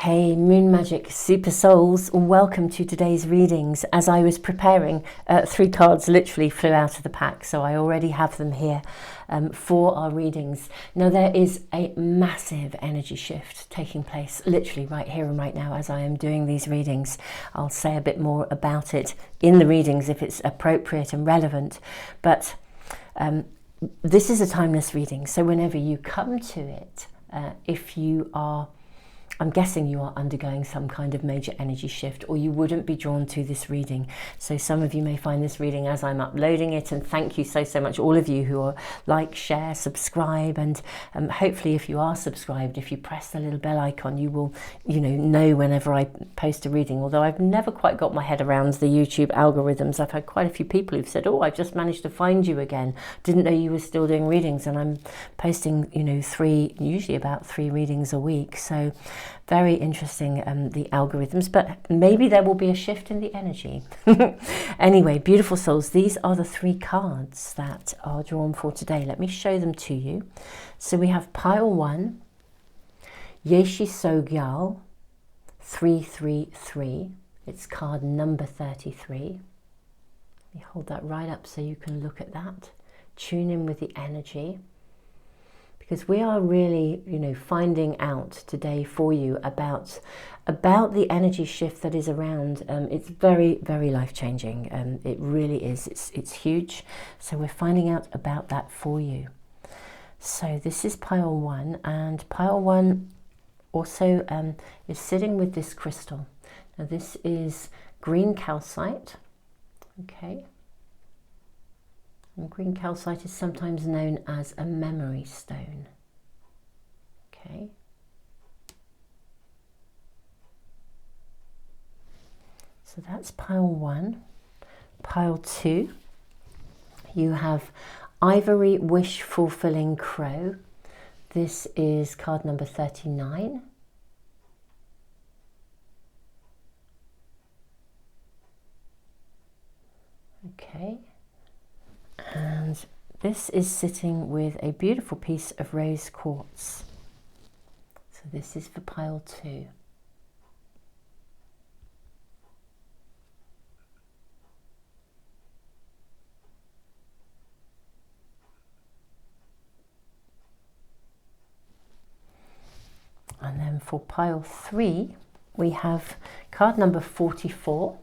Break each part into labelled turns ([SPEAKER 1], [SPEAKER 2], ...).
[SPEAKER 1] Hey Moon Magic Super Souls, welcome to today's readings. As I was preparing, 3 cards literally flew out of the pack, so I already have them here for our readings. Now there is a massive energy shift taking place literally right here and right now as I am doing these readings. I'll say a bit more about it in the readings if it's appropriate and relevant, but this is a timeless reading, so whenever you come to it, if you are, I'm guessing you are undergoing some kind of major energy shift, or you wouldn't be drawn to this reading. So some of you may find this reading as I'm uploading it, and thank you so much, all of you who are like, share, subscribe, and hopefully if you are subscribed, if you press the little bell icon, you will know whenever I post a reading. Although I've never quite got my head around the YouTube algorithms. I've had quite a few people who've said, oh, I've just managed to find you again, didn't know you were still doing readings, and I'm posting usually about 3 readings a week. So very interesting, the algorithms, but maybe there will be a shift in the energy. Anyway, beautiful souls, these are the 3 cards that are drawn for today. Let me show them to you. So we have pile 1, Yeshi Sogyal 333. It's card number 33. Let me hold that right up so you can look at that. Tune in with the energy, because we are really, finding out today for you about the energy shift that is around. It's very, very life-changing. It really is. It's huge. So we're finding out about that for you. So this is pile 1, and pile 1 also is sitting with this crystal. Now this is green calcite. Okay. And green calcite is sometimes known as a memory stone. Okay. So that's pile 1. Pile 2, you have Ivory Wish Fulfilling Crow. This is card number 39. Okay. And this is sitting with a beautiful piece of rose quartz. So this is for pile 2. And then for pile 3, we have card number 44.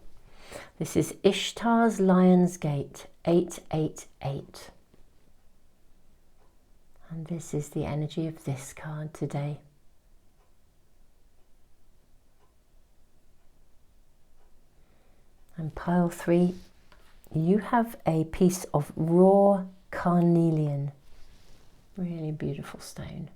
[SPEAKER 1] This is Ishtar's Lion's Gate 888. And this is the energy of this card today. And pile 3, you have a piece of raw carnelian. Really beautiful stone.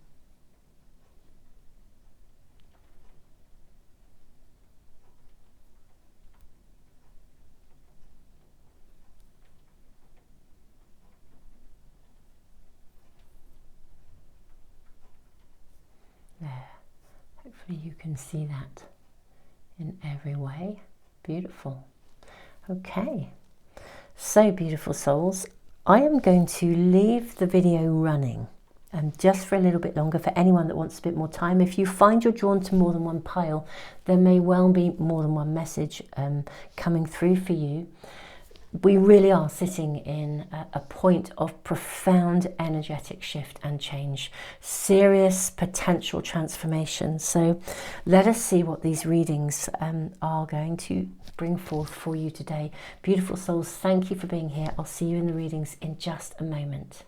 [SPEAKER 1] There, hopefully you can see that in every way. Beautiful. Okay, so beautiful souls, I am going to leave the video running just for a little bit longer for anyone that wants a bit more time. If you find you're drawn to more than one pile, there may well be more than one message coming through for you. We really are sitting in a point of profound energetic shift and change, serious potential transformation. So let us see what these readings are going to bring forth for you today. Beautiful souls, thank you for being here. I'll see you in the readings in just a moment.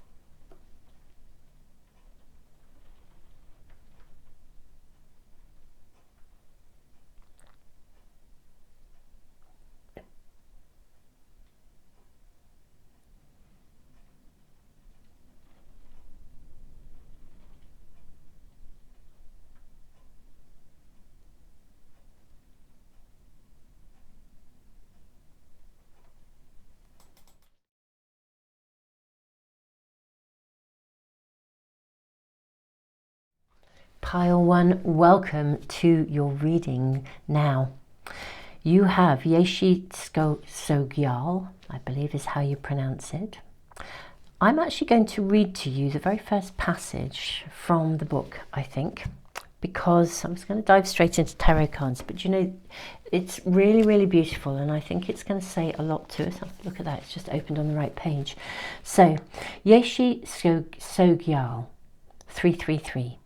[SPEAKER 1] Pile 1, welcome to your reading now. You have Yeshi Sogyal, I believe is how you pronounce it. I'm actually going to read to you the very first passage from the book, I think, because I'm just going to dive straight into tarot cards, but you know, it's really, really beautiful, and I think it's going to say a lot to us. Oh, look at that, it's just opened on the right page. So, Yeshi Sogyal, 333.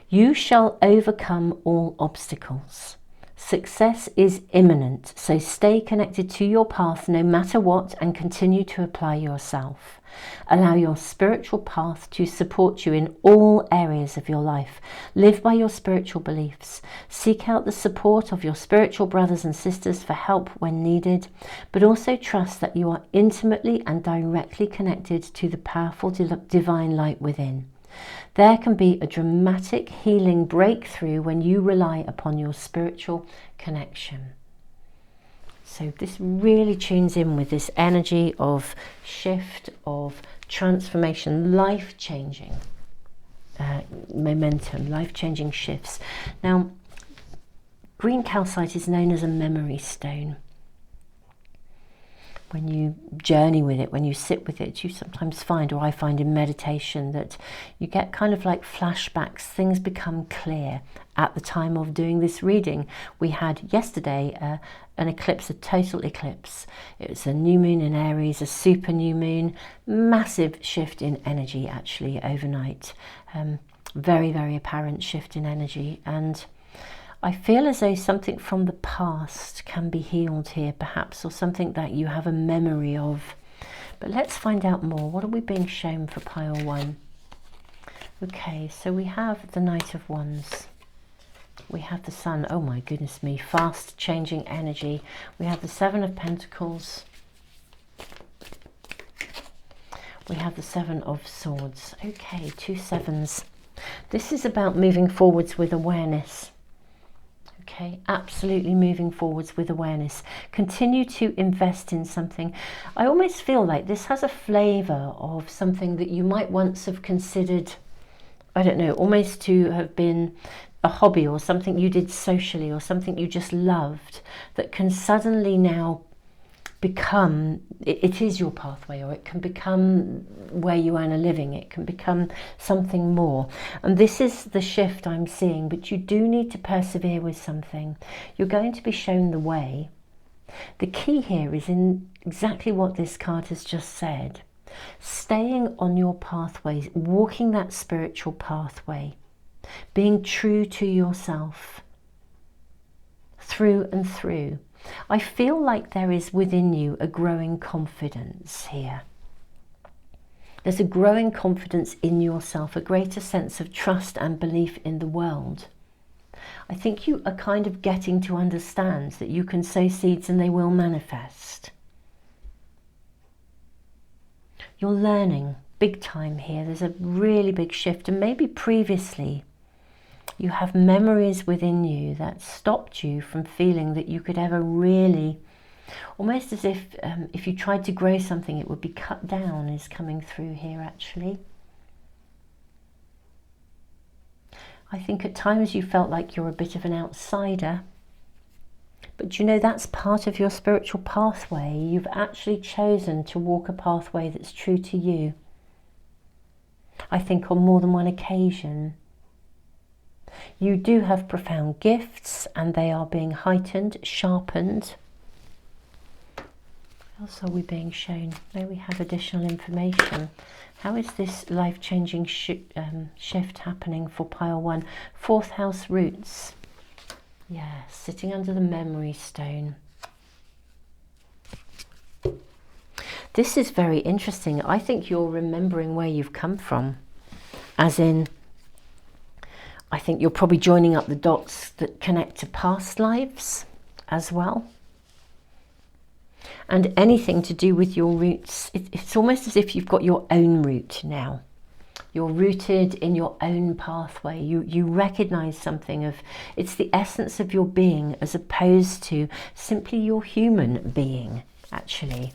[SPEAKER 1] You shall overcome all obstacles. Success is imminent, so stay connected to your path no matter what and continue to apply yourself. Allow your spiritual path to support you in all areas of your life. Live by your spiritual beliefs. Seek out the support of your spiritual brothers and sisters for help when needed, but also trust that you are intimately and directly connected to the powerful divine light within. There can be a dramatic healing breakthrough when you rely upon your spiritual connection. So this really tunes in with this energy of shift, of transformation, life-changing momentum, life-changing shifts. Now, green calcite is known as a memory stone. When you journey with it, when you sit with it, you sometimes find, or I find in meditation, that you get kind of like flashbacks. Things become clear. At the time of doing this reading, we had yesterday an eclipse, a total eclipse. It was a new moon in Aries, a super new moon, massive shift in energy actually overnight. Very, very apparent shift in energy, and I feel as though something from the past can be healed here, perhaps, or something that you have a memory of. But let's find out more. What are we being shown for pile 1? Okay, so we have the Knight of Wands. We have the Sun. Oh my goodness me, fast changing energy. We have the Seven of Pentacles. We have the Seven of Swords. Okay, 2 sevens. This is about moving forwards with awareness. Okay, absolutely moving forwards with awareness. Continue to invest in something. I almost feel like this has a flavour of something that you might once have considered, I don't know, almost to have been a hobby or something you did socially or something you just loved, that can suddenly now become, it is your pathway, or it can become where you earn a living. It can become something more. And this is the shift I'm seeing, but you do need to persevere with something. You're going to be shown the way. The key here is in exactly what this card has just said. Staying on your pathways, walking that spiritual pathway, being true to yourself through and through. I feel like there is within you a growing confidence here. There's a growing confidence in yourself, a greater sense of trust and belief in the world. I think you are kind of getting to understand that you can sow seeds and they will manifest. You're learning big time here. There's a really big shift, and maybe previously you have memories within you that stopped you from feeling that you could ever really, almost as if you tried to grow something, it would be cut down, is coming through here actually. I think at times you felt like you're a bit of an outsider, but you know, that's part of your spiritual pathway. You've actually chosen to walk a pathway that's true to you. I think on more than one occasion. You do have profound gifts, and they are being heightened, sharpened. What else are we being shown? May we have additional information? How is this life-changing shift happening for pile 1? 4th house roots. Yeah, sitting under the memory stone. This is very interesting. I think you're remembering where you've come from, as in, I think you're probably joining up the dots that connect to past lives as well. And anything to do with your roots, it's almost as if you've got your own route now. You're rooted in your own pathway. You recognize something of, it's the essence of your being as opposed to simply your human being, actually.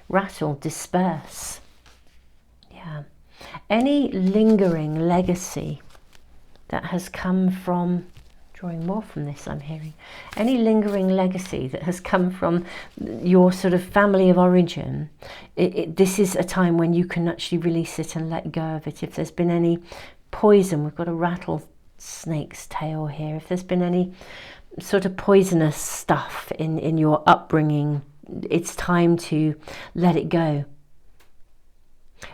[SPEAKER 1] Rattle, disperse. Yeah. Any lingering legacy that has come from, drawing more from this I'm hearing, any lingering legacy that has come from your sort of family of origin, this is a time when you can actually release it and let go of it. If there's been any poison. We've got a rattlesnake's tail here. If there's been any sort of poisonous stuff in your upbringing, it's time to let it go.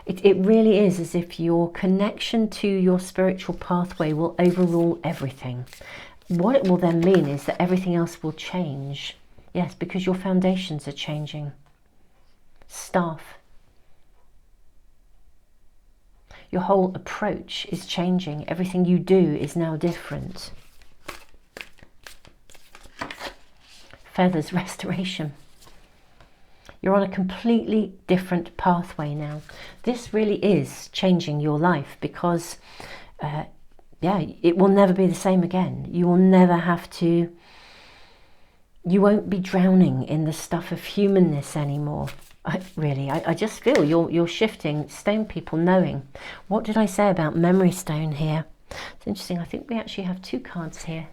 [SPEAKER 1] It really is as if your connection to your spiritual pathway will overrule everything. What it will then mean is that everything else will change. Yes, because your foundations are changing. Staff. Your whole approach is changing. Everything you do is now different. Feathers, restoration. You're on a completely different pathway now. This really is changing your life because, yeah, it will never be the same again. You will never have to, you won't be drowning in the stuff of humanness anymore. I just feel you're shifting. Stone people knowing. What did I say about memory stone here? It's interesting. I think we actually have 2 cards here.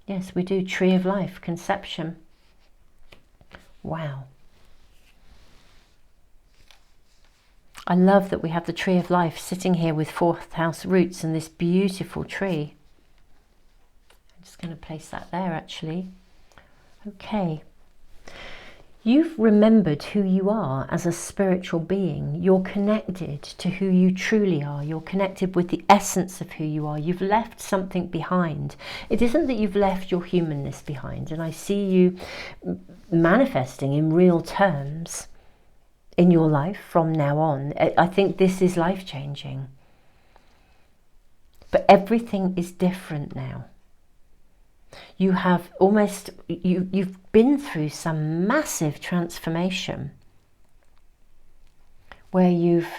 [SPEAKER 1] Yes, we do. Tree of Life, conception. Wow. I love that we have the Tree of Life sitting here with 4th house roots and this beautiful tree. I'm just going to place that there actually. Okay. You've remembered who you are as a spiritual being. You're connected to who you truly are. You're connected with the essence of who you are. You've left something behind. It isn't that you've left your humanness behind, and I see you manifesting in real terms in your life from now on. I think this is life-changing. But everything is different now. You have almost, you've been through some massive transformation where you've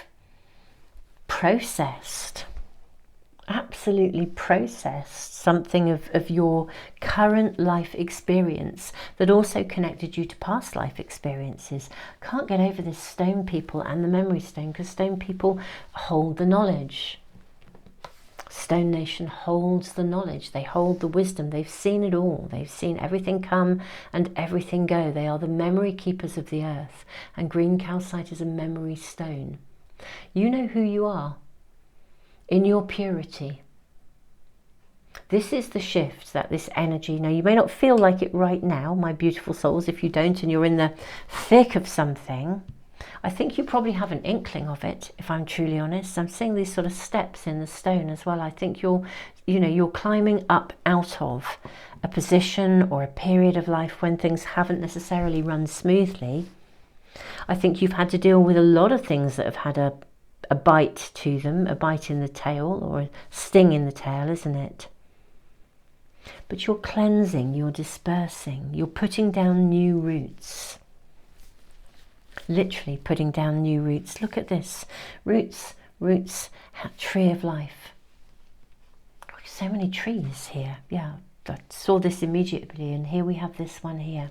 [SPEAKER 1] processed, absolutely processed something of your current life experience that also connected you to past life experiences. Can't get over this stone people and the memory stone, because stone people hold the knowledge. Stone Nation holds the knowledge, they hold the wisdom, they've seen it all, they've seen everything come and everything go. They are the memory keepers of the earth, and green calcite is a memory stone. You know who you are in your purity. This is the shift, that this energy, now you may not feel like it right now, my beautiful souls. If you don't and you're in the thick of something, I think you probably have an inkling of it, if I'm truly honest. I'm seeing these sort of steps in the stone as well. I think you're climbing up out of a position or a period of life when things haven't necessarily run smoothly. I think you've had to deal with a lot of things that have had a bite to them, a bite in the tail or a sting in the tail, isn't it? But you're cleansing, you're dispersing, you're putting down new roots. Literally putting down new roots. Look at this. Roots, roots, tree of life. So many trees here. Yeah, I saw this immediately, and here we have this one here.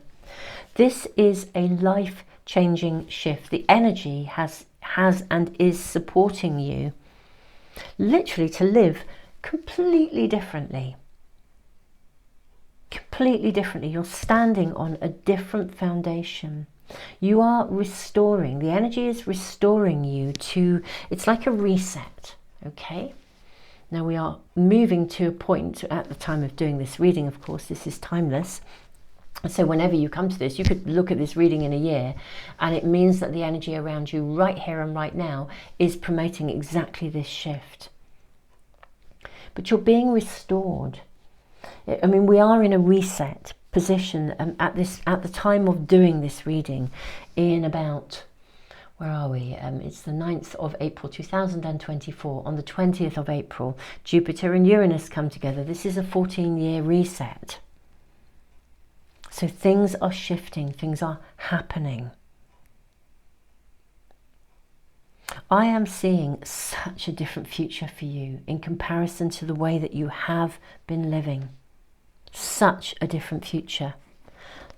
[SPEAKER 1] This is a life-changing shift. The energy has and is supporting you literally to live completely differently. Completely differently. You're standing on a different foundation. You are restoring, the energy is restoring you to, it's like a reset, okay? Now we are moving to a point at the time of doing this reading, of course, this is timeless. So whenever you come to this, you could look at this reading in a year, and it means that the energy around you right here and right now is promoting exactly this shift. But you're being restored. I mean, we are in a reset position at the time of doing this reading in about, where are we? It's the 9th of April 2024. On the 20th of April, Jupiter and Uranus come together. This is a 14-year reset. So things are shifting, things are happening. I am seeing such a different future for you in comparison to the way that you have been living. Such a different future.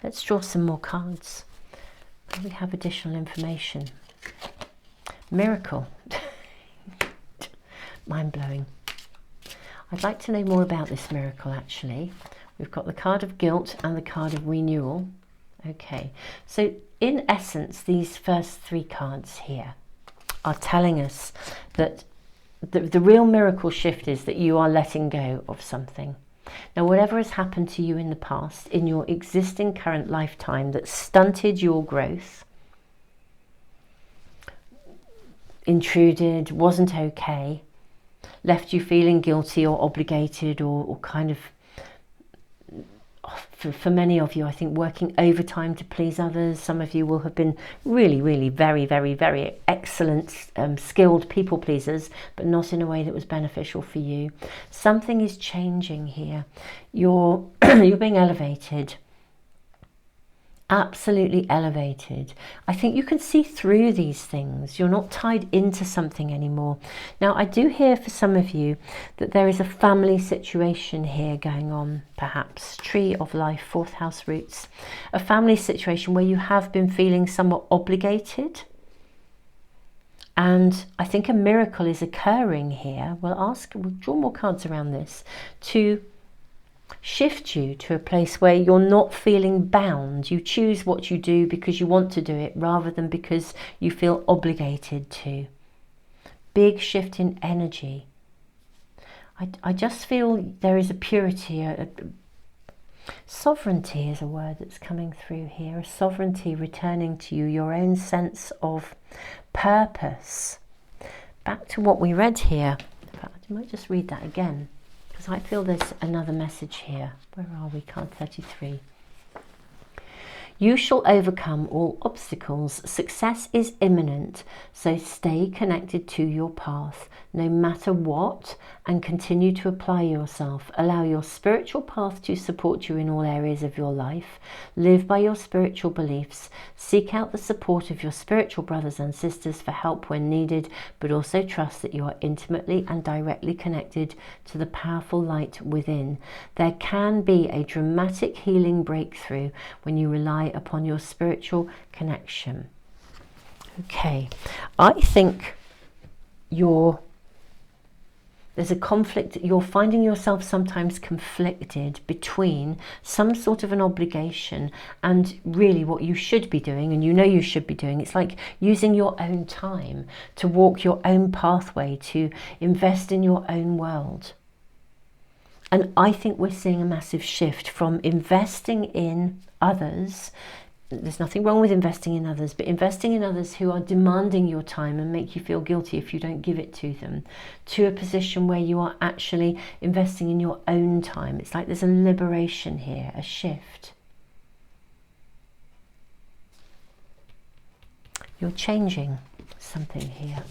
[SPEAKER 1] Let's draw some more cards. We have additional information. Miracle. Mind-blowing. I'd like to know more about this miracle, actually. We've got the card of guilt and the card of renewal. Okay, so in essence, these first 3 cards here are telling us that the real miracle shift is that you are letting go of something. Now, whatever has happened to you in the past, in your existing current lifetime that stunted your growth, intruded, wasn't okay, left you feeling guilty or obligated or kind of, for many of you, I think, working overtime to please others. Some of you will have been really, really very, very, very excellent, skilled people pleasers, but not in a way that was beneficial for you. Something is changing here. You're being elevated. Absolutely elevated. I think you can see through these things. You're not tied into something anymore. Now, I do hear for some of you that there is a family situation here going on, perhaps. Tree of Life, 4th house roots. A family situation where you have been feeling somewhat obligated. And I think a miracle is occurring here. We'll draw more cards around this to shift you to a place where you're not feeling bound. You choose what you do because you want to do it rather than because you feel obligated to. Big shift in energy. I just feel there is a purity, sovereignty is a word that's coming through here. A sovereignty returning to you, your own sense of purpose. Back to what we read here. In fact, I might just read that again, because I feel there's another message here. Where are we? Card 33. You shall overcome all obstacles. Success is imminent, so stay connected to your path, no matter what, and continue to apply yourself. Allow your spiritual path to support you in all areas of your life. Live by your spiritual beliefs. Seek out the support of your spiritual brothers and sisters for help when needed, but also trust that you are intimately and directly connected to the powerful light within. There can be a dramatic healing breakthrough when you rely upon your spiritual connection. Okay, I think there's a conflict. You're finding yourself sometimes conflicted between some sort of an obligation and really what you should be doing, and you know you should be doing. It's like using your own time to walk your own pathway, to invest in your own world. And I think we're seeing a massive shift from investing in others. There's nothing wrong with investing in others, but investing in others who are demanding your time and make you feel guilty if you don't give it to them, to a position where you are actually investing in your own time. It's like there's a liberation here, a shift. You're changing something here.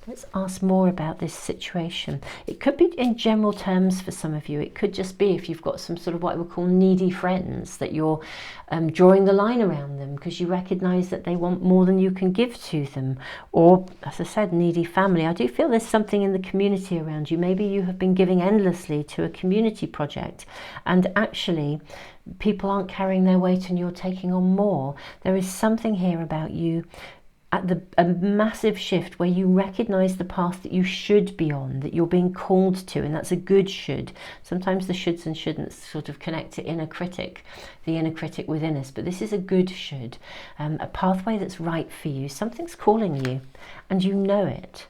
[SPEAKER 1] Let's ask more about this situation. It could be in general terms for some of you. It could just be if you've got some sort of what I would call needy friends, that you're drawing the line around them because you recognize that they want more than you can give to them. Or, as I said, needy family. I do feel there's something in the community around you. Maybe you have been giving endlessly to a community project and actually people aren't carrying their weight and you're taking on more. There is something here about you at a massive shift where you recognize the path that you should be on, that you're being called to, and that's a good should. Sometimes the shoulds and shouldn'ts sort of connect to inner critic, the inner critic within us, but this is a good should, a pathway that's right for you. Something's calling you and you know it.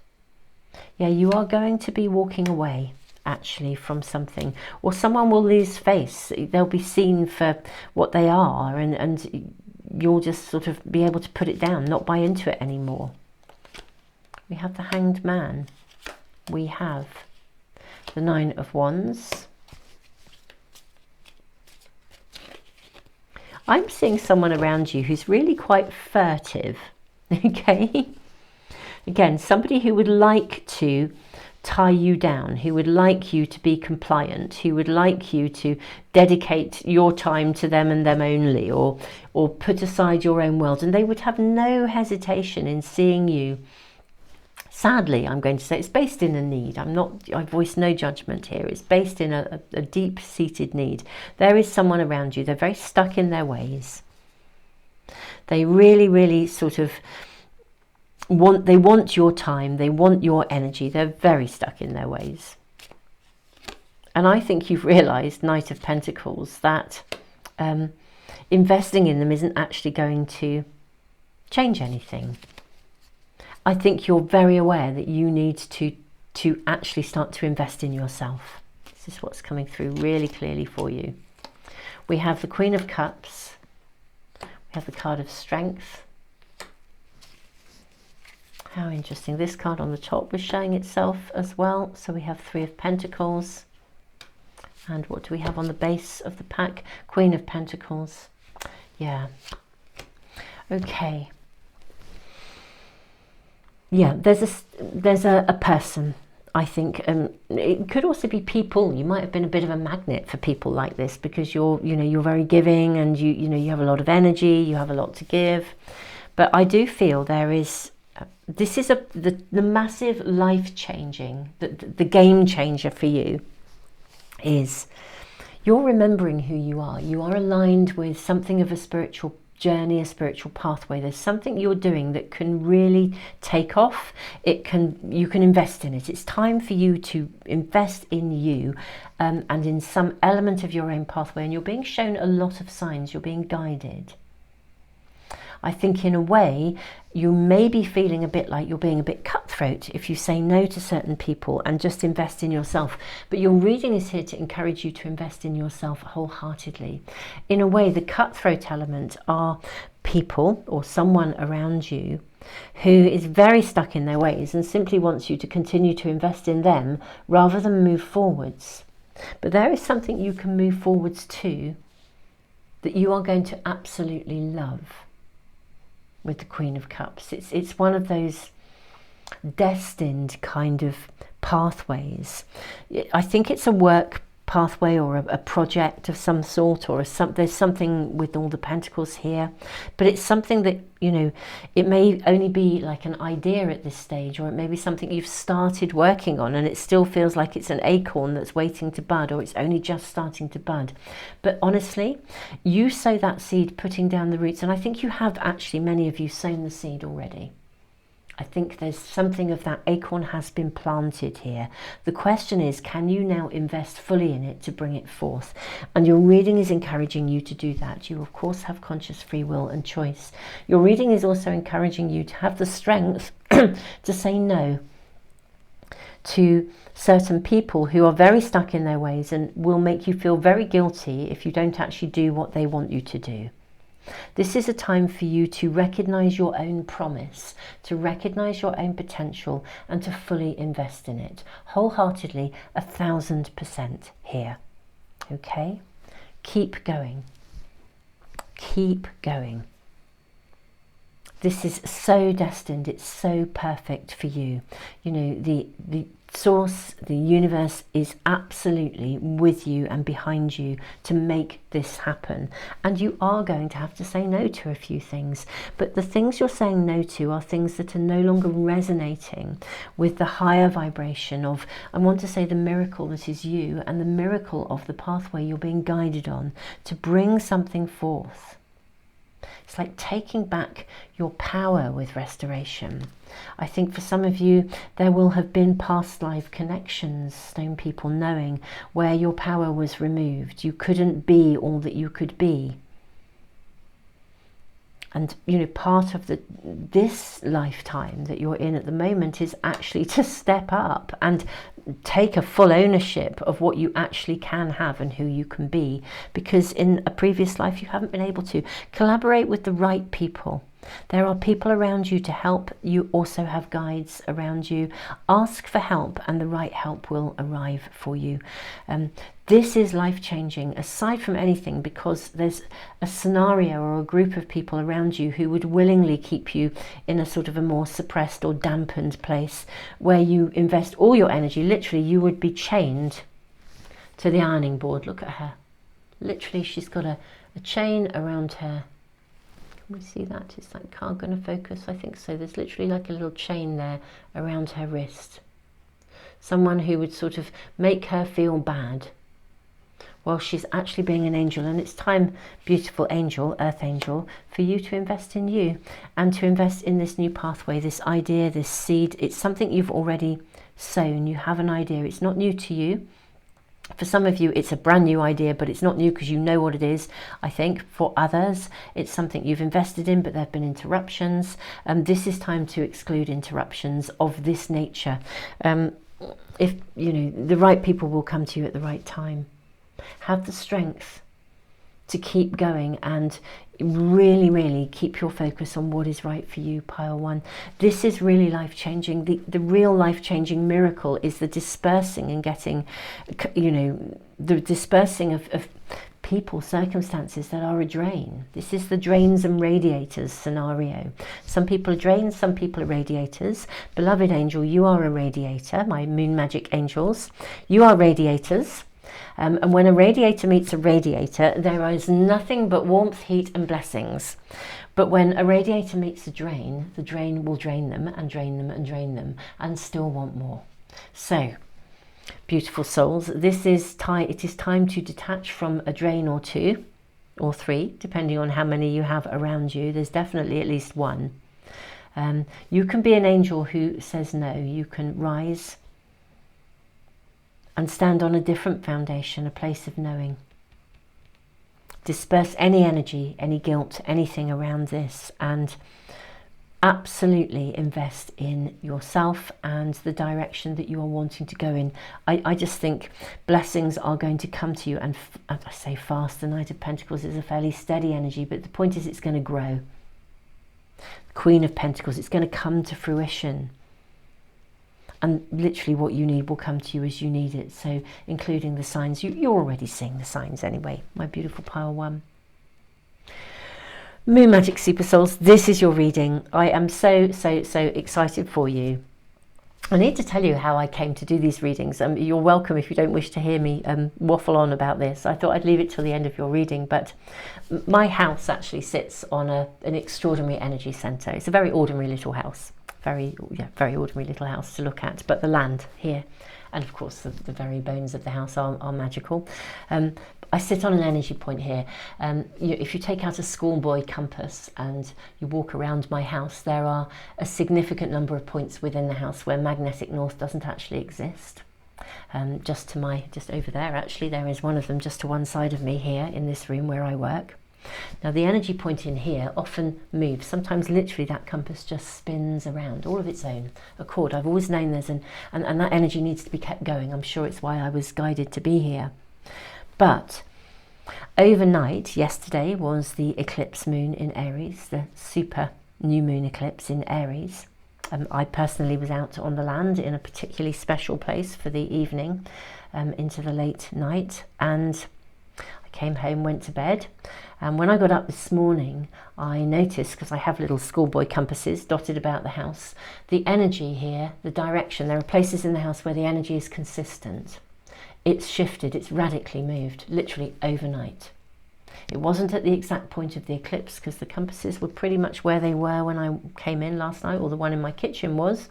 [SPEAKER 1] Yeah, you are going to be walking away actually from something, or someone will lose face. They'll be seen for what they are, and you'll just sort of be able to put it down, not buy into it anymore. We have the Hanged Man. We have the 9 of Wands. I'm seeing someone around you who's really quite furtive, okay? Again, somebody who would like to tie you down, who would like you to be compliant, who would like you to dedicate your time to them and them only, or put aside your own world, and they would have no hesitation in seeing you. Sadly, I'm going to say it's based in a need. I voice no judgment here. It's based in a deep-seated need. There is someone around you. They're very stuck in their ways. They really, really sort of want your time, they want your energy. They're very stuck in their ways. And I think you've realized, Knight of Pentacles, that investing in them isn't actually going to change anything. I think you're very aware that you need to to actually start to invest in yourself. This is what's coming through really clearly for you. We have the Queen of Cups. We have the card of Strength. How interesting. This card on the top was showing itself as well. So we have Three of Pentacles. And what do we have on the base of the pack? Queen of Pentacles. Yeah. Okay. Yeah, there's a person, I think. It could also be people. You might have been a bit of a magnet for people like this, because you're very giving, and you have a lot of energy, you have a lot to give. But I do feel there is, this is the massive life-changing, the game changer for you is you're remembering who you are. You are aligned with something of a spiritual journey, a spiritual pathway. There's something you're doing that can really take off. You can invest in it. It's time for you to invest in you, and in some element of your own pathway. And you're being shown a lot of signs. You're being guided. I think in a way you may be feeling a bit like you're being a bit cutthroat if you say no to certain people and just invest in yourself. But your reading is here to encourage you to invest in yourself wholeheartedly. In a way, the cutthroat element are people or someone around you who is very stuck in their ways and simply wants you to continue to invest in them rather than move forwards. But there is something you can move forwards to that you are going to absolutely love. With the Queen of Cups, it's one of those destined kind of pathways. I think it's a work pathway or a project of some sort, or there's something with all the pentacles here, but it's something that, it may only be like an idea at this stage, or it may be something you've started working on and it still feels like it's an acorn that's waiting to bud, or it's only just starting to bud. But honestly, you sow that seed, putting down the roots, and I think you have actually, many of you, sown the seed already. I think there's something of that acorn has been planted here. The question is, can you now invest fully in it to bring it forth? And your reading is encouraging you to do that. You, of course, have conscious free will and choice. Your reading is also encouraging you to have the strength to say no to certain people who are very stuck in their ways and will make you feel very guilty if you don't actually do what they want you to do. This is a time for you to recognize your own promise, to recognize your own potential, and to fully invest in it wholeheartedly, 1000% here. Okay? Keep going. Keep going. This is so destined. It's so perfect for you. The source, the universe, is absolutely with you and behind you to make this happen. And you are going to have to say no to a few things, but the things you're saying no to are things that are no longer resonating with the higher vibration of, I want to say, the miracle that is you, and the miracle of the pathway you're being guided on to bring something forth. It's like taking back your power with restoration. I think for some of you, there will have been past life connections, stone people knowing, where your power was removed. You couldn't be all that you could be. And, part of this lifetime that you're in at the moment is actually to step up and take a full ownership of what you actually can have and who you can be. Because in a previous life, you haven't been able to collaborate with the right people. There are people around you to help. You also have guides around you. Ask for help and the right help will arrive for you. This is life-changing, aside from anything, because there's a scenario or a group of people around you who would willingly keep you in a sort of a more suppressed or dampened place where you invest all your energy. Literally, you would be chained to the ironing board. Look at her. Literally, she's got a chain around her. Can we see that? Is that card going to focus? I think so. There's literally like a little chain there around her wrist. Someone who would sort of make her feel bad while she's actually being an angel. And it's time, beautiful angel, earth angel, for you to invest in you and to invest in this new pathway, this idea, this seed. It's something you've already sown. You have an idea. It's not new to you. For some of you, it's a brand new idea, but it's not new because you know what it is. I think for others, it's something you've invested in, but there have been interruptions. This is time to exclude interruptions of this nature. if you know, the right people will come to you at the right time. Have the strength to keep going and really, really keep your focus on what is right for you, pile one. This is really life-changing. The real life-changing miracle is the dispersing and getting, you know, the dispersing of people, circumstances that are a drain. This is the drains and radiators scenario. Some people are drains, some people are radiators. Beloved angel, you are a radiator. My moon magic angels, you are radiators. And when a radiator meets a radiator, there is nothing but warmth, heat and blessings. But when a radiator meets the drain will drain them and drain them and drain them and still want more. So, beautiful souls, it is time to detach from a drain or two or three, depending on how many you have around you. There's definitely at least one. You can be an angel who says no. You can rise and stand on a different foundation, a place of knowing. Disperse any energy, any guilt, anything around this, and absolutely invest in yourself and the direction that you are wanting to go in. I just think blessings are going to come to you, and I say fast. The Knight of Pentacles is a fairly steady energy, but the point is it's going to grow. The Queen of Pentacles, it's going to come to fruition. And literally what you need will come to you as you need it. So including the signs, you're already seeing the signs anyway, my beautiful pile one. Moon Magic Super Souls, this is your reading. I am so excited for you. I need to tell you how I came to do these readings. You're welcome if you don't wish to hear me waffle on about this. I thought I'd leave it till the end of your reading, but my house actually sits on an extraordinary energy centre. It's a very ordinary little house. Very ordinary little house to look at, but the land here, and of course the very bones of the house are magical. I sit on an energy point here. If you take out a schoolboy compass and you walk around my house, there are a significant number of points within the house where magnetic north doesn't actually exist. Just over there, actually, there is one of them just to one side of me here in this room where I work. Now the energy point in here often moves. Sometimes literally that compass just spins around all of its own accord. I've always known there's and that energy needs to be kept going. I'm sure it's why I was guided to be here. But overnight, yesterday was the eclipse moon in Aries, the super new moon eclipse in Aries. I personally was out on the land in a particularly special place for the evening, into the late night, and came home, went to bed, and when I got up this morning I noticed, because I have little schoolboy compasses dotted about the house, the energy here, the direction, there are places in the house where the energy is consistent. It's shifted, it's radically moved, literally overnight. It wasn't at the exact point of the eclipse because the compasses were pretty much where they were when I came in last night, or the one in my kitchen was.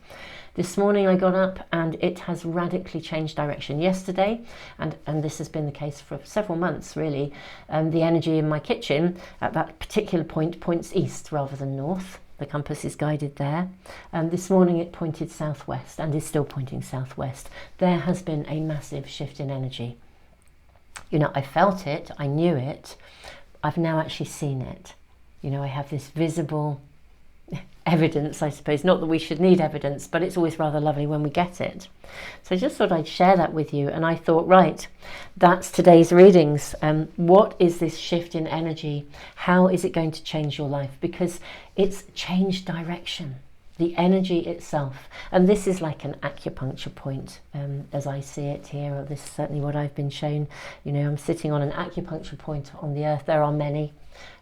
[SPEAKER 1] This morning I got up and it has radically changed direction. Yesterday, and this has been the case for several months really, the energy in my kitchen at that particular point points east rather than north. The compass is guided there. This morning it pointed southwest and is still pointing southwest. There has been a massive shift in energy. You know, I felt it, I knew it, I've now actually seen it. You know, I have this visible evidence, I suppose. Not that we should need evidence, but it's always rather lovely when we get it. So I just thought I'd share that with you, and I thought, right, that's today's readings. What is this shift in energy? How is it going to change your life? Because it's changed direction, the energy itself. And this is like an acupuncture point, as I see it here, or this is certainly what I've been shown. You know, I'm sitting on an acupuncture point on the earth. There are many.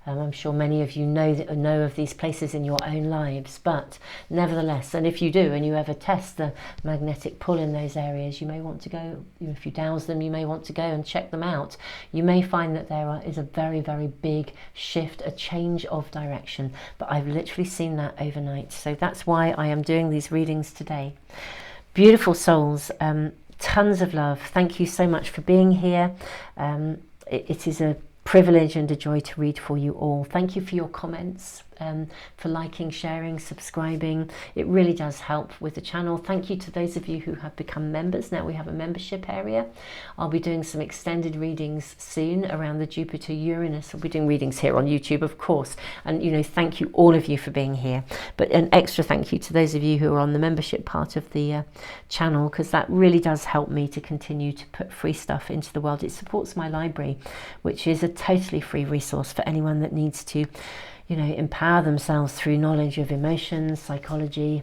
[SPEAKER 1] I'm sure many of you know of these places in your own lives, but nevertheless, and if you do and you ever test the magnetic pull in those areas, you may want to go, if you dowse them, you may want to go and check them out. You may find that there is a very, very big shift, a change of direction, but I've literally seen that overnight. So that's why I am doing these readings today. Beautiful souls, tons of love. Thank you so much for being here. It is a privilege and a joy to read for you all. Thank you for your comments. for liking, sharing, subscribing. It really does help with the channel. Thank you to those of you who have become members. Now we have a membership area. I'll be doing some extended readings soon around the Jupiter Uranus. I'll be doing readings here on YouTube, of course, and you know, thank you all of you for being here, but an extra thank you to those of you who are on the membership part of the channel, because that really does help me to continue to put free stuff into the world. It supports my library, which is a totally free resource for anyone that needs to, you know, empower themselves through knowledge of emotions, psychology.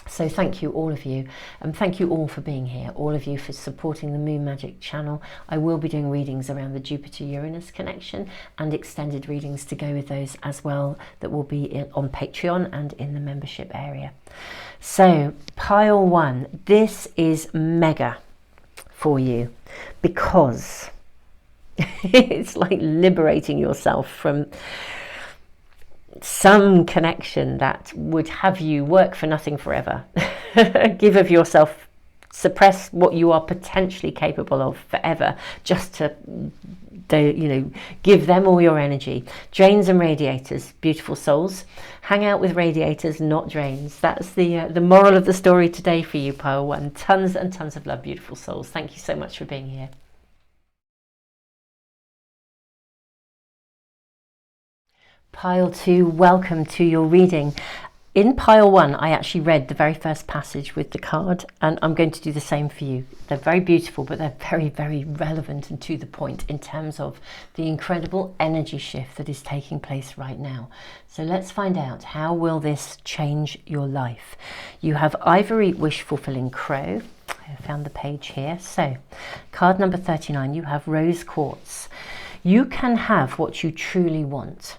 [SPEAKER 1] So thank you, all of you, and thank you all for being here, all of you for supporting the Moon Magic channel. I will be doing readings around the Jupiter-Uranus connection and extended readings to go with those as well, that will be on Patreon and in the membership area. So pile one, this is mega for you, because it's like liberating yourself from some connection that would have you work for nothing forever. Give of yourself, suppress what you are potentially capable of forever, just to, you know, give them all your energy. Drains and radiators, beautiful souls. Hang out with radiators, not drains. That's the moral of the story today for you, pile one. Tons and tons of love, beautiful souls. Thank you so much for being here. Pile two, welcome to your reading. In pile one, I actually read the very first passage with the card, and I'm going to do the same for you. They're very beautiful, but they're very, very relevant and to the point in terms of the incredible energy shift that is taking place right now. So let's find out, how will this change your life? You have Ivory Wish-Fulfilling Crow. I found the page here. So card number 39, you have Rose Quartz. You can have what you truly want.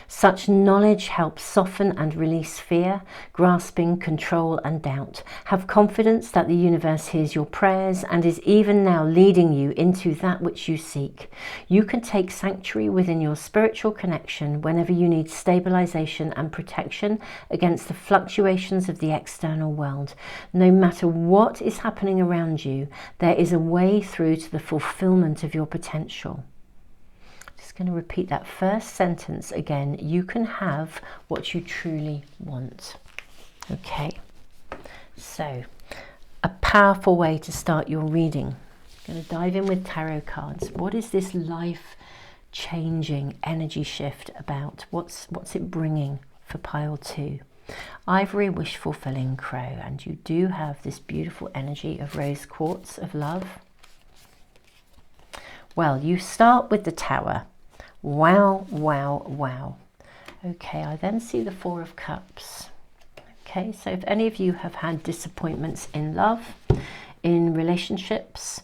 [SPEAKER 1] Such knowledge helps soften and release fear, grasping, control and doubt. Have confidence that the universe hears your prayers and is even now leading you into that which you seek. You can take sanctuary within your spiritual connection whenever you need stabilization and protection against the fluctuations of the external world. No matter what is happening around you, there is a way through to the fulfillment of your potential. Going to repeat that first sentence again. You can have what you truly want. Okay, so a powerful way to start your reading. I'm going to dive in with tarot cards. What is this life changing energy shift about? What's it bringing for pile two? Ivory Wish Fulfilling Crow, and you do have this beautiful energy of Rose Quartz, of love. Well, you start with the Tower. Wow, wow, wow. Okay, I then see the Four of Cups. Okay, so if any of you have had disappointments in love, in relationships,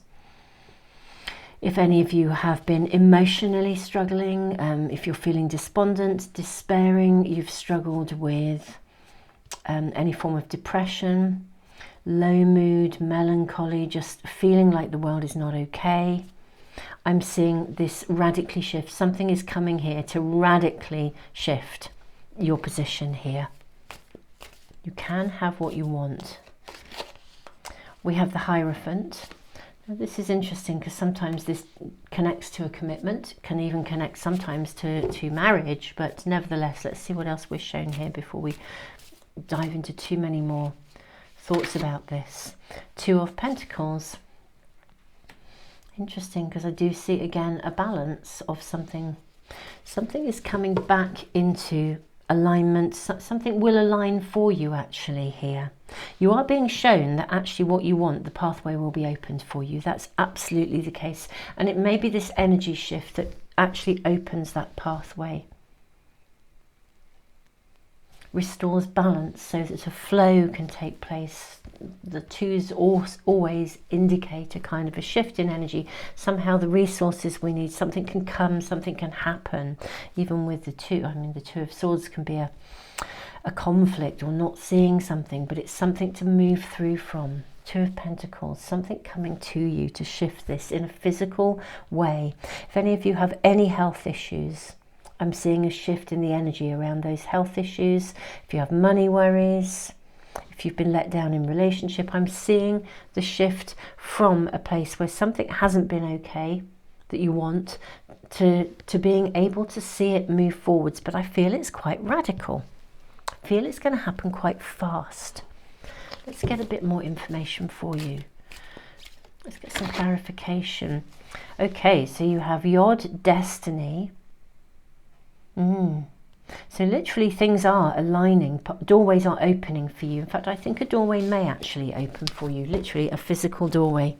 [SPEAKER 1] if any of you have been emotionally struggling, if you're feeling despondent, despairing, you've struggled with any form of depression, low mood, melancholy, just feeling like the world is not okay, I'm seeing this radically shift. Something is coming here to radically shift your position here. You can have what you want. We have the Hierophant. Now, this is interesting because sometimes this connects to a commitment, can even connect sometimes to marriage, but nevertheless, let's see what else we're shown here before we dive into too many more thoughts about this. Two of Pentacles. Interesting, because I do see again a balance of something. Something is coming back into alignment. Something will align for you actually here. You are being shown that actually what you want, the pathway will be opened for you. That's absolutely the case. And it may be this energy shift that actually opens that pathway. Restores balance so that a flow can take place. The twos always indicate a kind of a shift in energy. Somehow the resources we need, something can come, something can happen. Even with the two, I mean, the Two of Swords can be a conflict or not seeing something, but it's something to move through from. Two of Pentacles, something coming to you to shift this in a physical way. If any of you have any health issues, I'm seeing a shift in the energy around those health issues. If you have money worries, if you've been let down in relationship, I'm seeing the shift from a place where something hasn't been okay that you want, to being able to see it move forwards. But I feel it's quite radical. I feel it's going to happen quite fast. Let's get a bit more information for you. Let's get some clarification. Okay, so you have Yod, Destiny. So literally things are aligning, doorways are opening for you. In fact, I think a doorway may actually open for you, literally a physical doorway.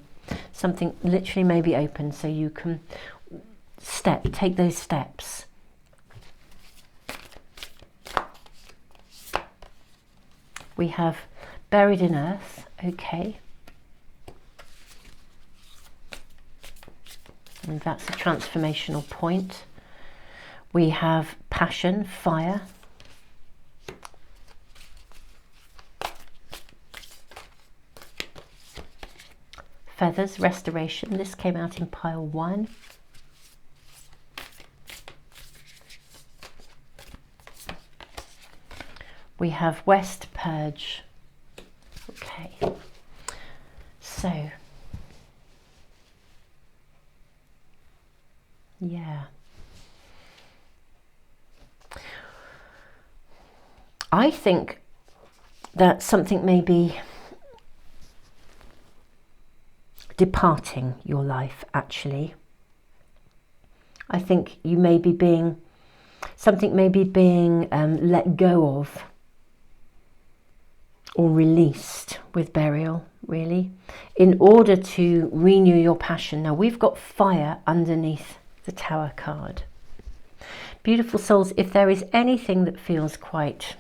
[SPEAKER 1] Something literally may be open so you can take those steps. We have buried in earth, okay. And that's a transformational point. We have passion, fire. Feathers, restoration. This came out in pile 1. We have west, purge. Okay. So, yeah. I think that something may be departing your life, actually. I think you may be being, something may be being let go of or released with burial, really, in order to renew your passion. Now, we've got fire underneath the Tower card. Beautiful souls, if there is anything that feels quite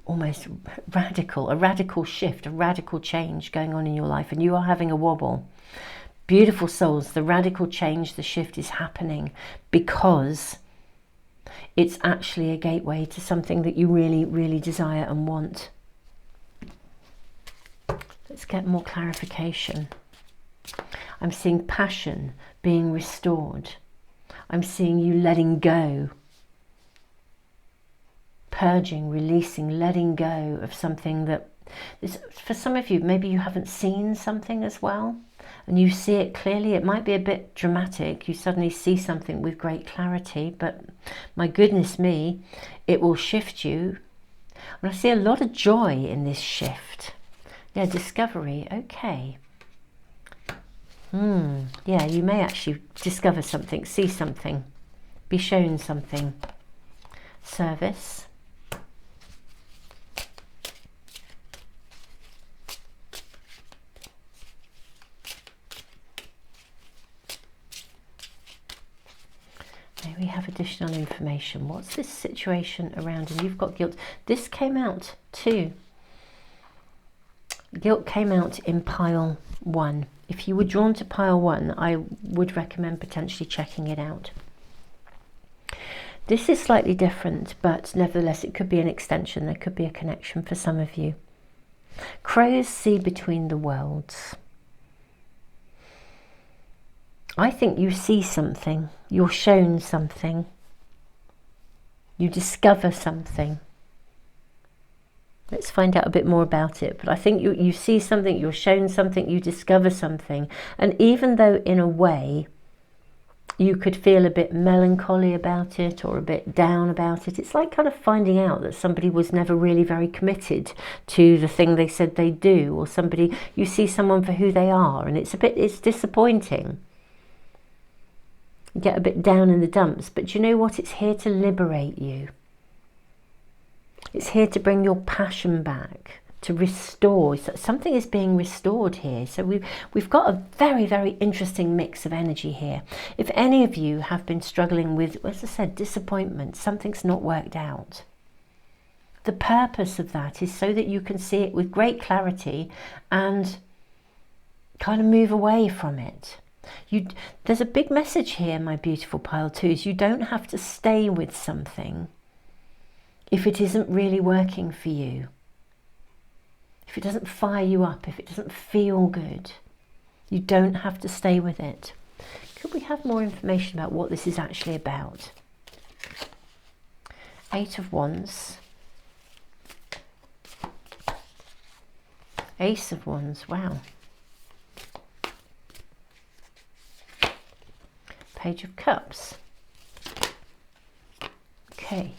[SPEAKER 1] almost radical, a radical shift, a radical change going on in your life, and you are having a wobble, beautiful souls, the radical change, the shift is happening because it's actually a gateway to something that you really, really desire and want. Let's get more clarification. I'm seeing passion being restored. I'm seeing you letting go, purging, releasing, letting go of something that is, for some of you, maybe you haven't seen something as well, and you see it clearly. It might be a bit dramatic. You suddenly see something with great clarity, but my goodness me, it will shift you. And I see a lot of joy in this shift. Yeah, discovery, okay. Yeah, you may actually discover something, see something, be shown something. Service. There we have additional information. What's this situation around? And you've got guilt. This came out too. Guilt came out in pile 1. If you were drawn to pile 1, I would recommend potentially checking it out. This is slightly different, but nevertheless it could be an extension. There could be a connection for some of you. Crows see between the worlds. I think you see something. You're shown something. You discover something. Let's find out a bit more about it. But I think you see something, you're shown something, you discover something. And even though in a way you could feel a bit melancholy about it or a bit down about it, it's like kind of finding out that somebody was never really very committed to the thing they said they'd do, or somebody, you see someone for who they are, and it's disappointing. You get a bit down in the dumps, but you know what? It's here to liberate you. It's here to bring your passion back, to restore. So something is being restored here. So we've got a very, very interesting mix of energy here. If any of you have been struggling with, as I said, disappointment, something's not worked out, the purpose of that is so that you can see it with great clarity and kind of move away from it. There's a big message here, my beautiful pile 2s. You don't have to stay with something if it isn't really working for you, if it doesn't fire you up, if it doesn't feel good. You don't have to stay with it. Could we have more information about what this is actually about? 8 of Wands. Ace of Wands, wow. Page of Cups. Okay,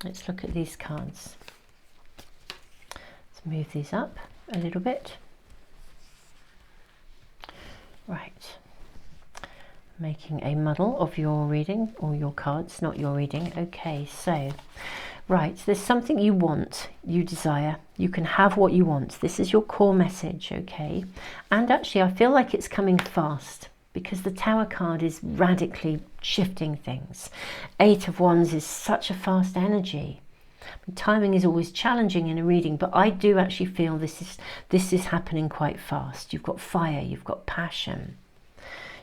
[SPEAKER 1] let's look at these cards. Let's move these up a little bit. Right, making a muddle of your reading, or your cards, not your reading. Okay, so, right, there's something you want, you desire. You can have what you want. This is your core message, okay? And actually, I feel like it's coming fast, because the Tower card is radically shifting things. 8 of Wands is such a fast energy. Timing is always challenging in a reading, but I do actually feel this is happening quite fast. You've got fire, you've got passion.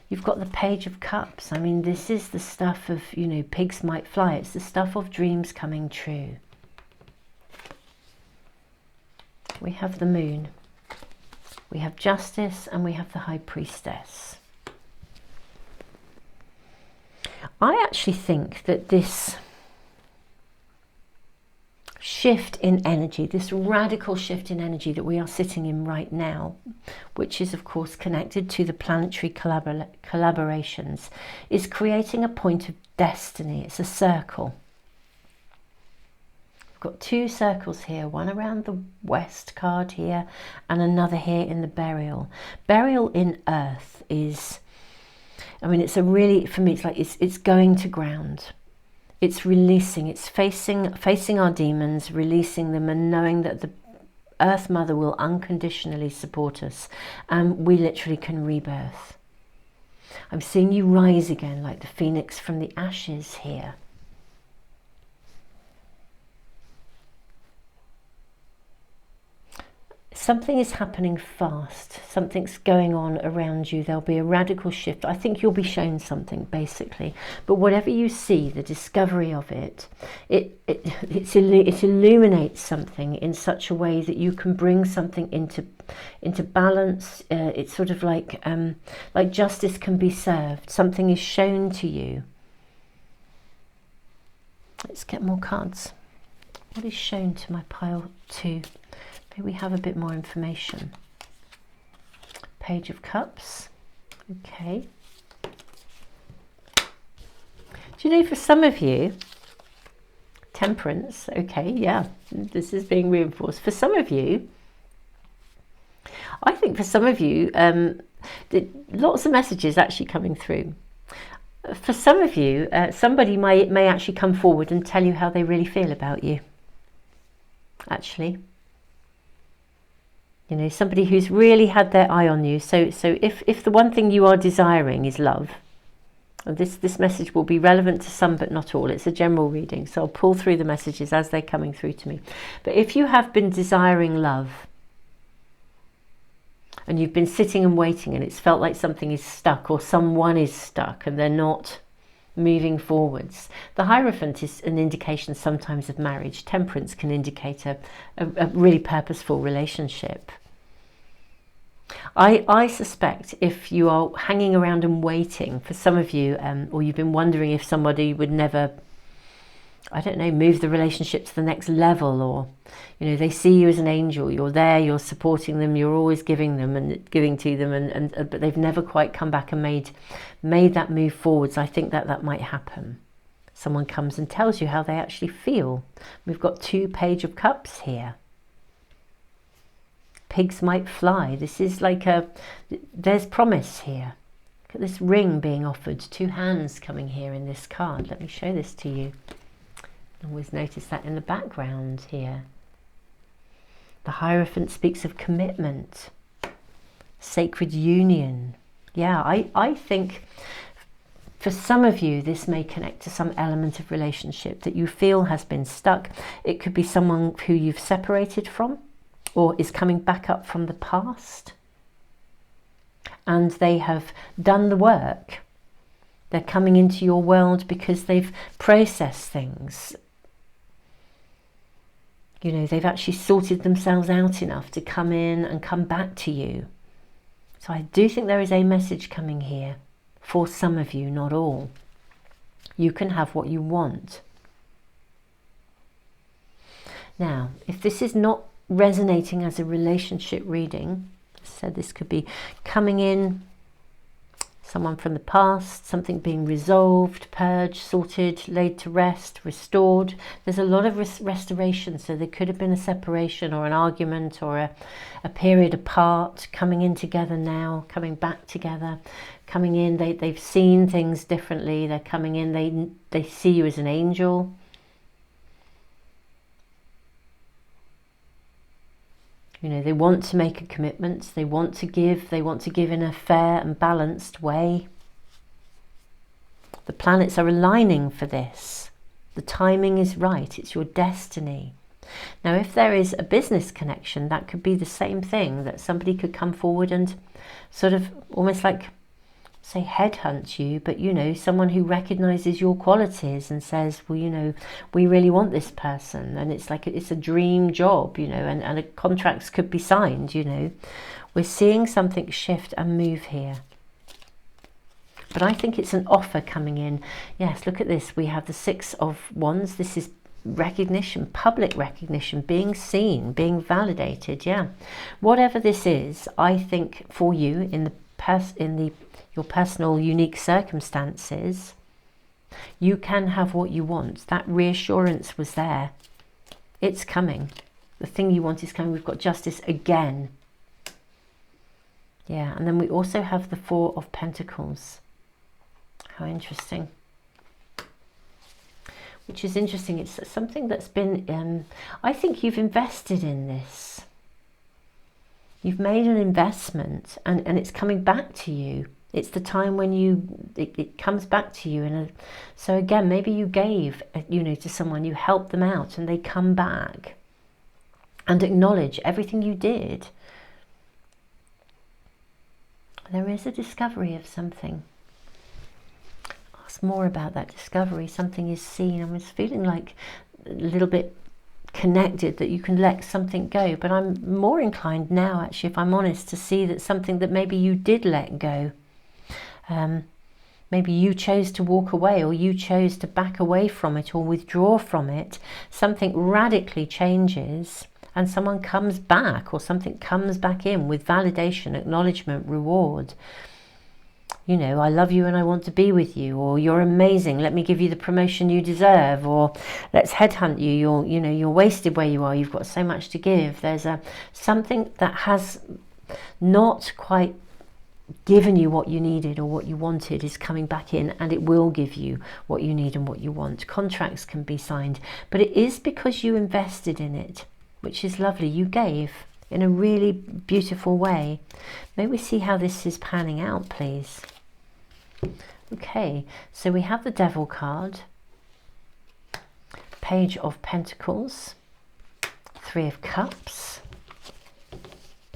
[SPEAKER 1] You've got the Page of Cups. I mean, this is the stuff of, you know, pigs might fly. It's the stuff of dreams coming true. We have the Moon. We have Justice, and we have the High Priestess. I actually think that this shift in energy, this radical shift in energy that we are sitting in right now, which is of course connected to the planetary collaborations, is creating a point of destiny. It's a circle. We've got 2 circles here, one around the West card here and another here in the Burial. Burial in Earth is, I mean, it's a really, for me, it's like it's going to ground. It's releasing, it's facing our demons, releasing them, and knowing that the Earth Mother will unconditionally support us, and we literally can rebirth. I'm seeing you rise again like the phoenix from the ashes here. Something is happening fast. Something's going on around you. There'll be a radical shift. I think you'll be shown something, basically. But whatever you see, the discovery of it, it illuminates something in such a way that you can bring something into balance. It's sort of like justice can be served. Something is shown to you. Let's get more cards. What is shown to my pile 2? Maybe we have a bit more information. Page of Cups. Okay. Do you know, for some of you, Temperance, okay, yeah, this is being reinforced. For some of you, I think for some of you, lots of messages actually coming through. For some of you, somebody may actually come forward and tell you how they really feel about you, actually. You know, somebody who's really had their eye on you. So if the one thing you are desiring is love, this message will be relevant to some but not all. It's a general reading, so I'll pull through the messages as they're coming through to me. But if you have been desiring love, and you've been sitting and waiting, and it's felt like something is stuck, or someone is stuck and they're not moving forwards. The Hierophant is an indication sometimes of marriage. Temperance can indicate a really purposeful relationship. I suspect if you are hanging around and waiting, for some of you, or you've been wondering if somebody would never, I don't know, move the relationship to the next level, or, you know, they see you as an angel, you're there, you're supporting them, you're always giving them and giving to them, but they've never quite come back and made that move forwards. I think that might happen. Someone comes and tells you how they actually feel. We've got 2 Page of Cups here. Pigs might fly. This is like there's promise here. Look at this ring being offered. 2 hands coming here in this card. Let me show this to you. Always notice that in the background here. The Hierophant speaks of commitment, sacred union. Yeah, I think for some of you, this may connect to some element of relationship that you feel has been stuck. It could be someone who you've separated from, or is coming back up from the past, and they have done the work. They're coming into your world because they've processed things. You know, they've actually sorted themselves out enough to come in and come back to you. So I do think there is a message coming here for some of you, not all. You can have what you want. Now, if this is not resonating as a relationship reading, so this could be coming in someone from the past, something being resolved, purged, sorted, laid to rest, restored. There's a lot of restoration, so there could have been a separation or an argument or a period apart, coming in together now, coming back together, coming in. They've seen things differently. They're coming in, they see you as an angel. You know, they want to make a commitment, they want to give in a fair and balanced way. The planets are aligning for this. The timing is right, it's your destiny. Now, if there is a business connection, that could be the same thing, that somebody could come forward and sort of almost like, say, headhunt you, but you know, someone who recognizes your qualities and says, well, you know, we really want this person, and it's like it's a dream job, you know, and contracts could be signed. You know, we're seeing something shift and move here, but I think it's an offer coming in. Yes, look at this, we have the Six of Wands. This is recognition, public recognition, being seen, being validated. Yeah, whatever this is, I think for you in your personal unique circumstances, you can have what you want. That reassurance was there. It's coming. The thing you want is coming. We've got Justice again. Yeah, and then we also have the Four of Pentacles. How interesting. Which is interesting. It's something that's been, I think you've invested in this. You've made an investment and it's coming back to you. It's the time when it comes back to you. So again, maybe you gave, you know, to someone, you helped them out, and they come back and acknowledge everything you did. There is a discovery of something. Ask more about that discovery. Something is seen. I was feeling like a little bit connected, that you can let something go, but I'm more inclined now, actually, if I'm honest, to see that something that maybe you did let go. Maybe you chose to walk away, or you chose to back away from it or withdraw from it. Something radically changes and someone comes back, or something comes back in with validation, acknowledgement, reward. You know, I love you and I want to be with you, or you're amazing, let me give you the promotion you deserve, or let's headhunt you, you're wasted where you are, you've got so much to give. There's something that has not quite given you what you needed or what you wanted is coming back in, and it will give you what you need and what you want. Contracts can be signed, but it is because you invested in it, which is lovely. You gave in a really beautiful way. May we see how this is panning out, please? Okay, so we have the Devil card, Page of Pentacles, Three of Cups.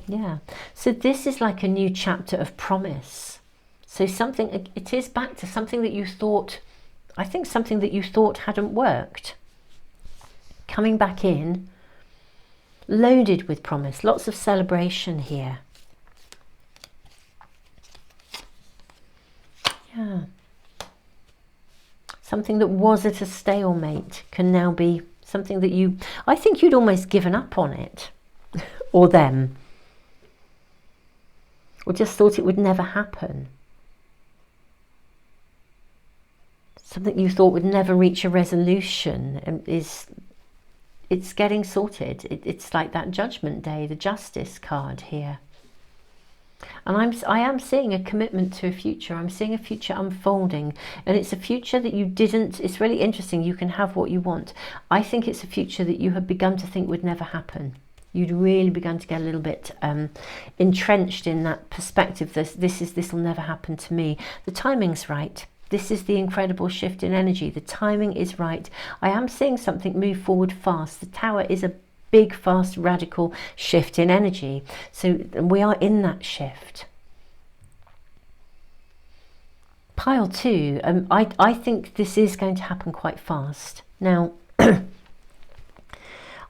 [SPEAKER 1] Yeah, so this is like a new chapter of promise. So something, it is back to something that you thought, I think something that you thought hadn't worked. Coming back in, loaded with promise, lots of celebration here. Yeah. Something that was at a stalemate can now be something that I think you'd almost given up on it, or them. Or just thought it would never happen. Something you thought would never reach a resolution, and it's getting sorted. It's like that Judgment Day, the Justice card here. And I am seeing a commitment to a future. I'm seeing a future unfolding, and it's a future that you didn't. It's really interesting. You can have what you want. I think it's a future that you had begun to think would never happen. You'd really begun to get a little bit entrenched in that perspective. This will never happen to me. The timing's right. This is the incredible shift in energy. The timing is right. I am seeing something move forward fast. The Tower is a big, fast, radical shift in energy. So we are in that shift. Pile 2, I think this is going to happen quite fast. Now,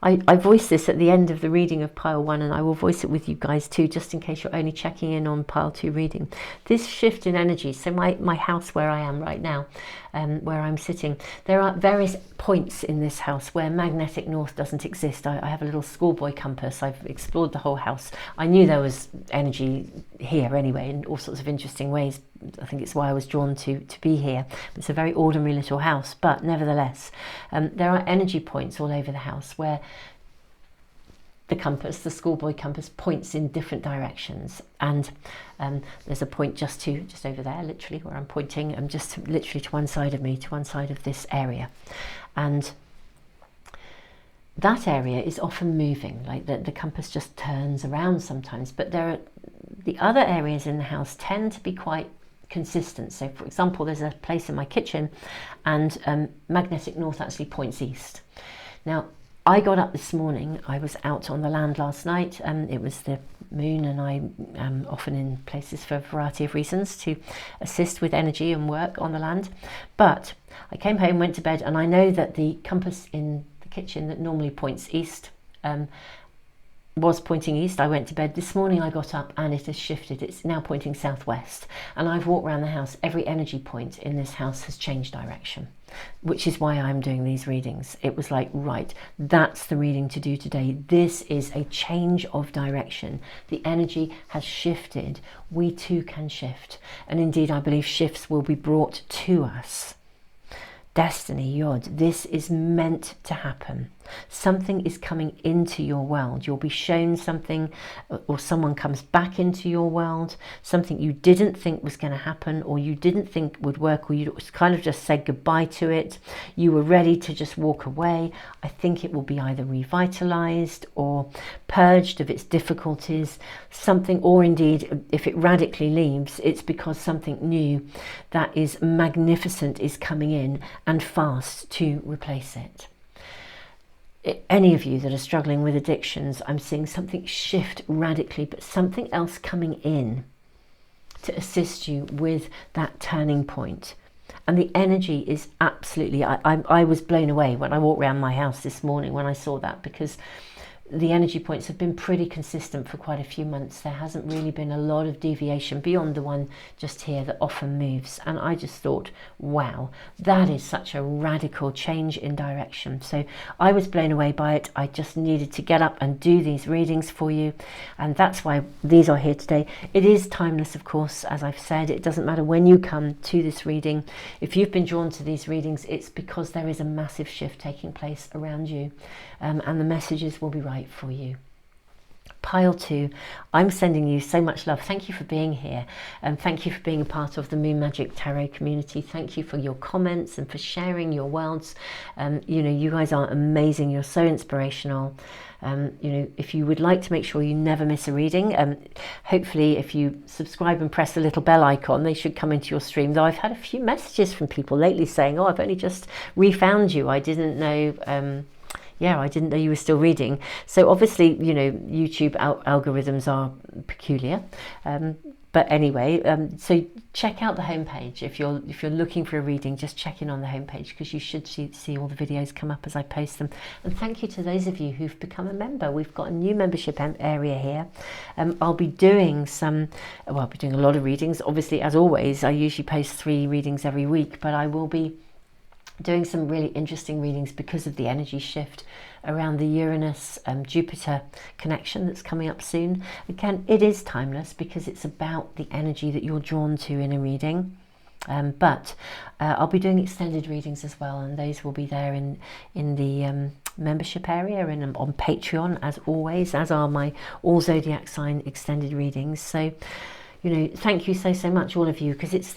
[SPEAKER 1] I voiced this at the end of the reading of Pile 1, and I will voice it with you guys too, just in case you're only checking in on Pile 2 reading. This shift in energy, so my house where I am right now, where I'm sitting, there are various points in this house where magnetic north doesn't exist. I have a little schoolboy compass. I've explored the whole house. I knew there was energy here anyway, in all sorts of interesting ways, I think it's why I was drawn to be here. It's a very ordinary little house, but nevertheless, there are energy points all over the house where the compass, the schoolboy compass, points in different directions, and there's a point just over there, literally where I'm pointing, just literally to one side of me, to one side of this area, and that area is often moving, like the compass just turns around sometimes, but the other areas in the house tend to be quite consistent. So for example, there's a place in my kitchen, and magnetic north actually points east. Now, I got up this morning, I was out on the land last night, it was the moon, and I am often in places for a variety of reasons to assist with energy and work on the land. But I came home, went to bed, and I know that the compass in the kitchen that normally points east was pointing east. I went to bed. This morning I got up and it has shifted. It's now pointing southwest. And I've walked around the house. Every energy point in this house has changed direction, which is why I'm doing these readings. It was like, right, that's the reading to do today. This is a change of direction. The energy has shifted. We too can shift. And indeed, I believe shifts will be brought to us. Destiny, Yod, this is meant to happen. Something is coming into your world. You'll be shown something, or someone comes back into your world, something you didn't think was going to happen, or you didn't think would work, or you kind of just said goodbye to it. You were ready to just walk away. I think it will be either revitalized or purged of its difficulties, something, or indeed, if it radically leaves, it's because something new that is magnificent is coming in and fast to replace it. Any of you that are struggling with addictions, I'm seeing something shift radically, but something else coming in to assist you with that turning point. And the energy is absolutely, I was blown away when I walked around my house this morning when I saw that, because the energy points have been pretty consistent for quite a few months. There hasn't really been a lot of deviation beyond the one just here that often moves. And I just thought, wow, that is such a radical change in direction. So I was blown away by it. I just needed to get up and do these readings for you. And that's why these are here today. It is timeless, of course, as I've said. It doesn't matter when you come to this reading. If you've been drawn to these readings, it's because there is a massive shift taking place around you. And the messages will be right for you. Pile 2, I'm sending you so much love. Thank you for being here, and thank you for being a part of the Moon Magic Tarot community. Thank you for your comments and for sharing your worlds. You know, you guys are amazing. You're so inspirational. You know, if you would like to make sure you never miss a reading, hopefully if you subscribe and press the little bell icon, they should come into your stream. Though I've had a few messages from people lately saying, oh, I've only just refound you. I didn't know I didn't know you were still reading. So obviously, you know, YouTube algorithms are peculiar. But anyway, so check out the homepage. If you're looking for a reading, just check in on the homepage, because you should see all the videos come up as I post them. And thank you to those of you who've become a member. We've got a new membership area here. I'll be doing a lot of readings. Obviously, as always, I usually post 3 readings every week, but I will be doing some really interesting readings because of the energy shift around the Uranus Jupiter connection that's coming up soon. Again, it is timeless because it's about the energy that you're drawn to in a reading. But I'll be doing extended readings as well, and those will be there in the membership area and on Patreon, as always, as are my all zodiac sign extended readings. So, you know, thank you so much, all of you, because it's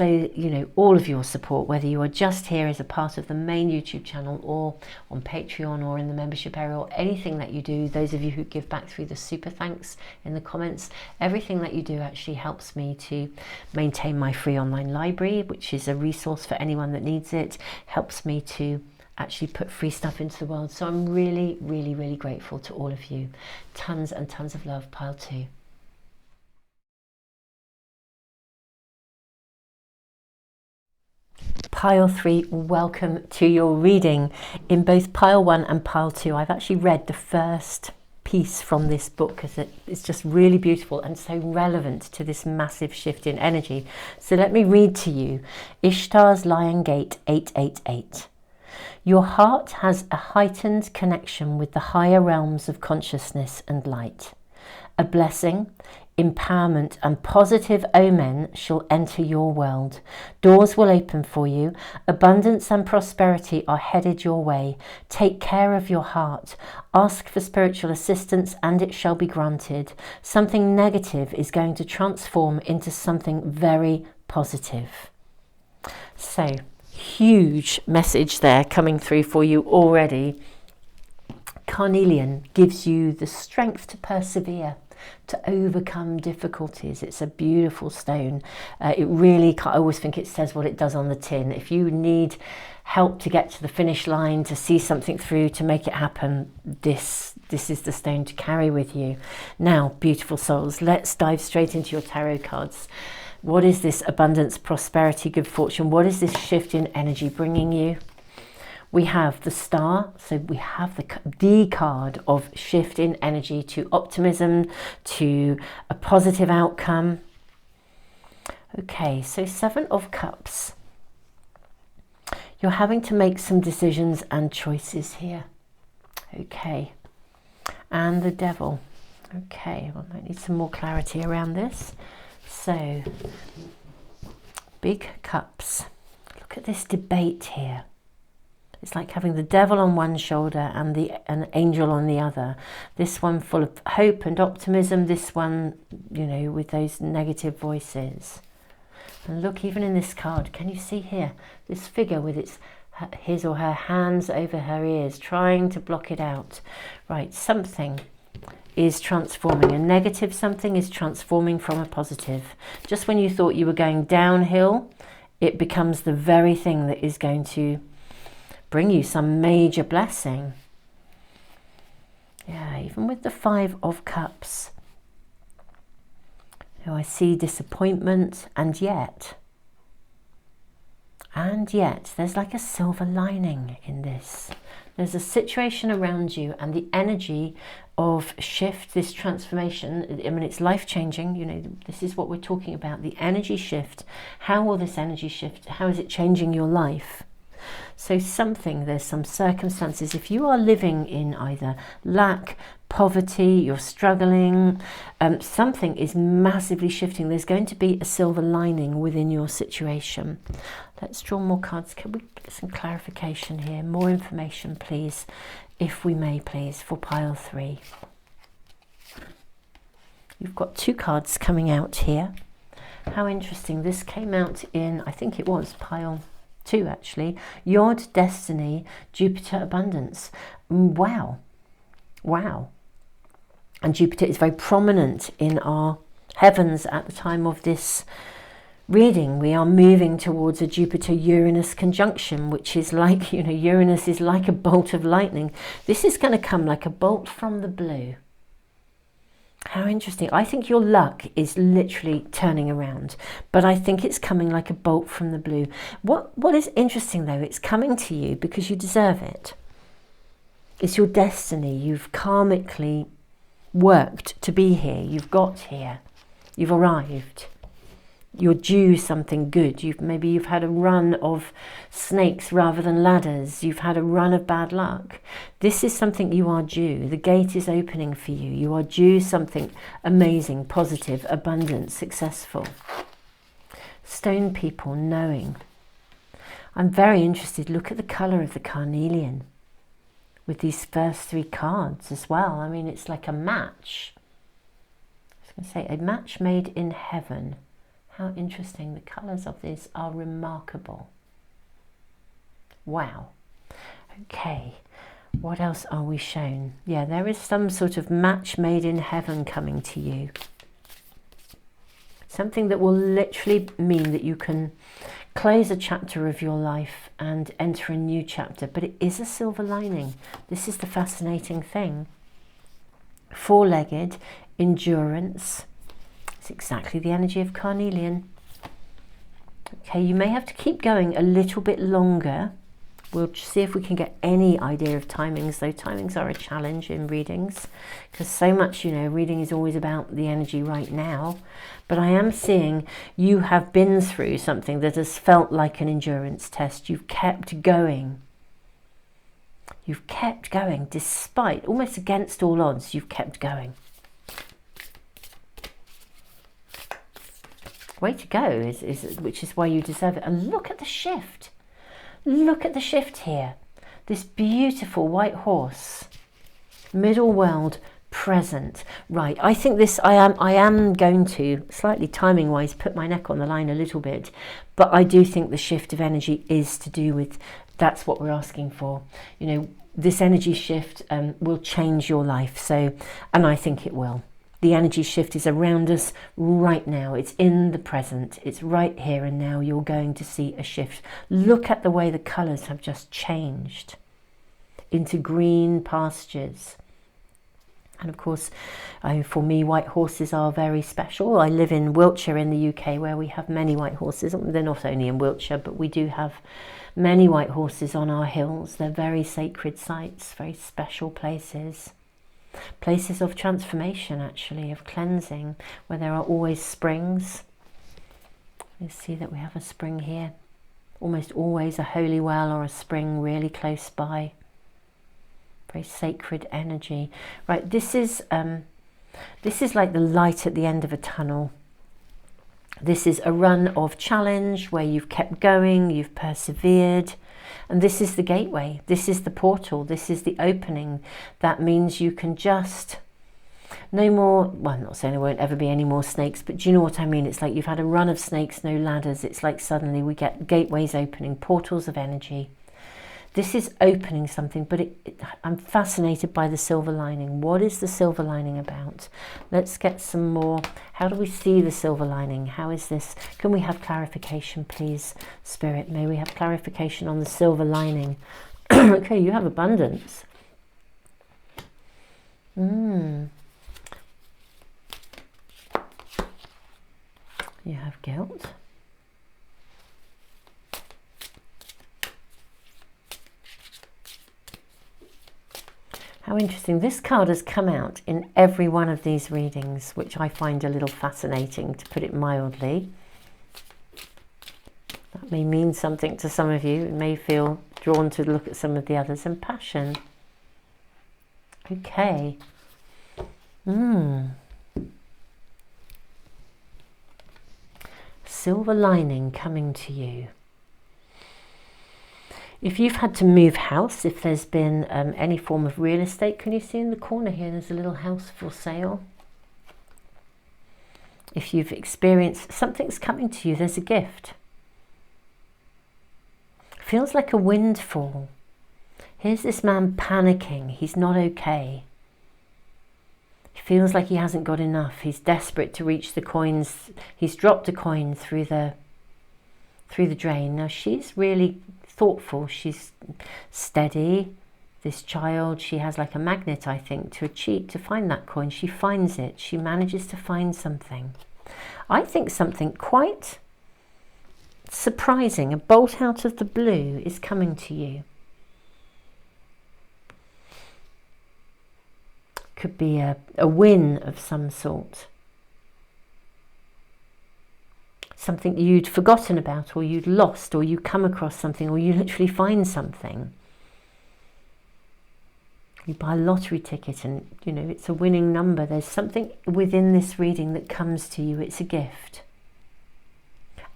[SPEAKER 1] all of your support, whether you are just here as a part of the main YouTube channel or on Patreon or in the membership area, or anything that you do. Those of you who give back through the super thanks in the comments, everything that you do actually helps me to maintain my free online library, which is a resource for anyone that needs it. Helps me to actually put free stuff into the world. So I'm really, really, really grateful to all of you. Tons and tons of love, Pile 2. Pile 3, welcome to your reading. In both Pile 1 and Pile 2, I've actually read the first piece from this book because it's just really beautiful and so relevant to this massive shift in energy. So let me read to you Ishtar's Lion Gate 888. Your heart has a heightened connection with the higher realms of consciousness and light. A blessing empowerment and positive omen shall enter your world. Doors will open for you. Abundance and prosperity are headed your way. Take care of your heart. Ask for spiritual assistance and it shall be granted. Something negative is going to transform into something very positive. So, huge message there coming through for you already. Carnelian gives you the strength to persevere, to overcome difficulties. It's a beautiful stone. It really, I always think it says what it does on the tin. If you need help to get to the finish line, to see something through, to make it happen, this is the stone to carry with you. Now, beautiful souls, let's dive straight into your tarot cards. What is this abundance, prosperity, good fortune? What is this shift in energy bringing you? We have the Star, so we have the card of shift in energy to optimism, to a positive outcome. Okay, so 7 of Cups. You're having to make some decisions and choices here. Okay, and the Devil. Okay, well, I might need some more clarity around this. So, big cups. Look at this debate here. It's like having the devil on one shoulder and an angel on the other. This one full of hope and optimism. This one, you know, with those negative voices. And look, even in this card, can you see here? This figure with his or her hands over her ears, trying to block it out. Right, something is transforming. A negative something is transforming from a positive. Just when you thought you were going downhill, it becomes the very thing that is going to bring you some major blessing. Yeah, even with the 5 of Cups. So I see disappointment, and yet there's like a silver lining in this. There's a situation around you and the energy of shift, this transformation. I mean, it's life-changing. You know, this is what we're talking about, the energy shift. How will this energy shift? How is it changing your life? So there's some circumstances. If you are living in either lack, poverty, you're struggling, something is massively shifting. There's going to be a silver lining within your situation. Let's draw more cards. Can we get some clarification here? More information, please, if we may, please, for pile 3. You've got 2 cards coming out here. How interesting. This came out in, I think it was pile 2 actually. Yod, Destiny, Jupiter, Abundance. Wow. Wow. And Jupiter is very prominent in our heavens at the time of this reading. We are moving towards a Jupiter-Uranus conjunction, which is like, you know, Uranus is like a bolt of lightning. This is going to come like a bolt from the blue. How interesting. I think your luck is literally turning around, but I think it's coming like a bolt from the blue. What is interesting though, it's coming to you because you deserve it. It's your destiny. You've karmically worked to be here. You've got here. You've arrived. You're due something good. Maybe you've had a run of snakes rather than ladders. You've had a run of bad luck. This is something you are due. The gate is opening for you. You are due something amazing, positive, abundant, successful. Stone people knowing. I'm very interested. Look at the colour of the carnelian with these first 3 cards as well. I mean, it's like a match. I was going to say, a match made in heaven. How interesting. The colours of this are remarkable. Wow. Okay. What else are we shown? Yeah, there is some sort of match made in heaven coming to you. Something that will literally mean that you can close a chapter of your life and enter a new chapter. But it is a silver lining. This is the fascinating thing. 4-legged, endurance. Exactly the energy of carnelian. Okay, you may have to keep going a little bit longer. We'll see if we can get any idea of timings, though timings are a challenge in readings because so much, you know, reading is always about the energy right now. But I am seeing you have been through something that has felt like an endurance test. You've kept going. You've kept going despite, almost against all odds, you've kept going. way to go, which is why you deserve it. And look at the shift. Look at the shift here. This beautiful white horse, middle world, present. Right, I think this, I am going to, slightly timing wise, put my neck on the line a little bit, but I do think the shift of energy is to do with, that's what we're asking for. You know, this energy shift will change your life. So, and I think it will. The energy shift is around us right now. It's in the present. It's right here and now. You're going to see a shift. Look at the way the colours have just changed into green pastures. And of course, for me, white horses are very special. I live in Wiltshire in the UK, where we have many white horses. They're not only in Wiltshire, but we do have many white horses on our hills. They're very sacred sites, very special places. Places of transformation, actually, of cleansing, where there are always springs. You see that we have a spring here. Almost always a holy well or a spring really close by. Very sacred energy. Right, this is like the light at the end of a tunnel. This is a run of challenge where you've kept going, you've persevered, and this is the gateway. This is the portal. This is the opening. That means you can just, no more, well, I'm not saying there won't ever be any more snakes, but do you know what I mean? It's like you've had a run of snakes, no ladders. It's like suddenly we get gateways opening, portals of energy. This is opening something, but I'm fascinated by the silver lining. What is the silver lining about? Let's get some more. How do we see the silver lining? How is this? Can we have clarification, please, Spirit? May we have clarification on the silver lining? Okay, you have abundance. You have guilt. How interesting. This card has come out in every one of these readings, which I find a little fascinating, to put it mildly. That may mean something to some of you. You may feel drawn to look at some of the others. And passion. Okay. Silver lining coming to you. If you've had to move house, if there's been any form of real estate, can you see in the corner here, there's a little house for sale. If you've experienced, something's coming to you, there's a gift. Feels like a windfall. Here's this man panicking, he's not okay. He feels like he hasn't got enough, he's desperate to reach the coins. He's dropped a coin through the drain. Now she's really thoughtful, she's steady. This child, she has like a magnet, I think, to find that coin. She finds it, she manages to find something. I think something quite surprising, a bolt out of the blue is coming to you. Could be a win of some sort. Something you'd forgotten about, or you'd lost, or you come across something, or you literally find something. You buy a lottery ticket and, you know, it's a winning number. There's something within this reading that comes to you. It's a gift.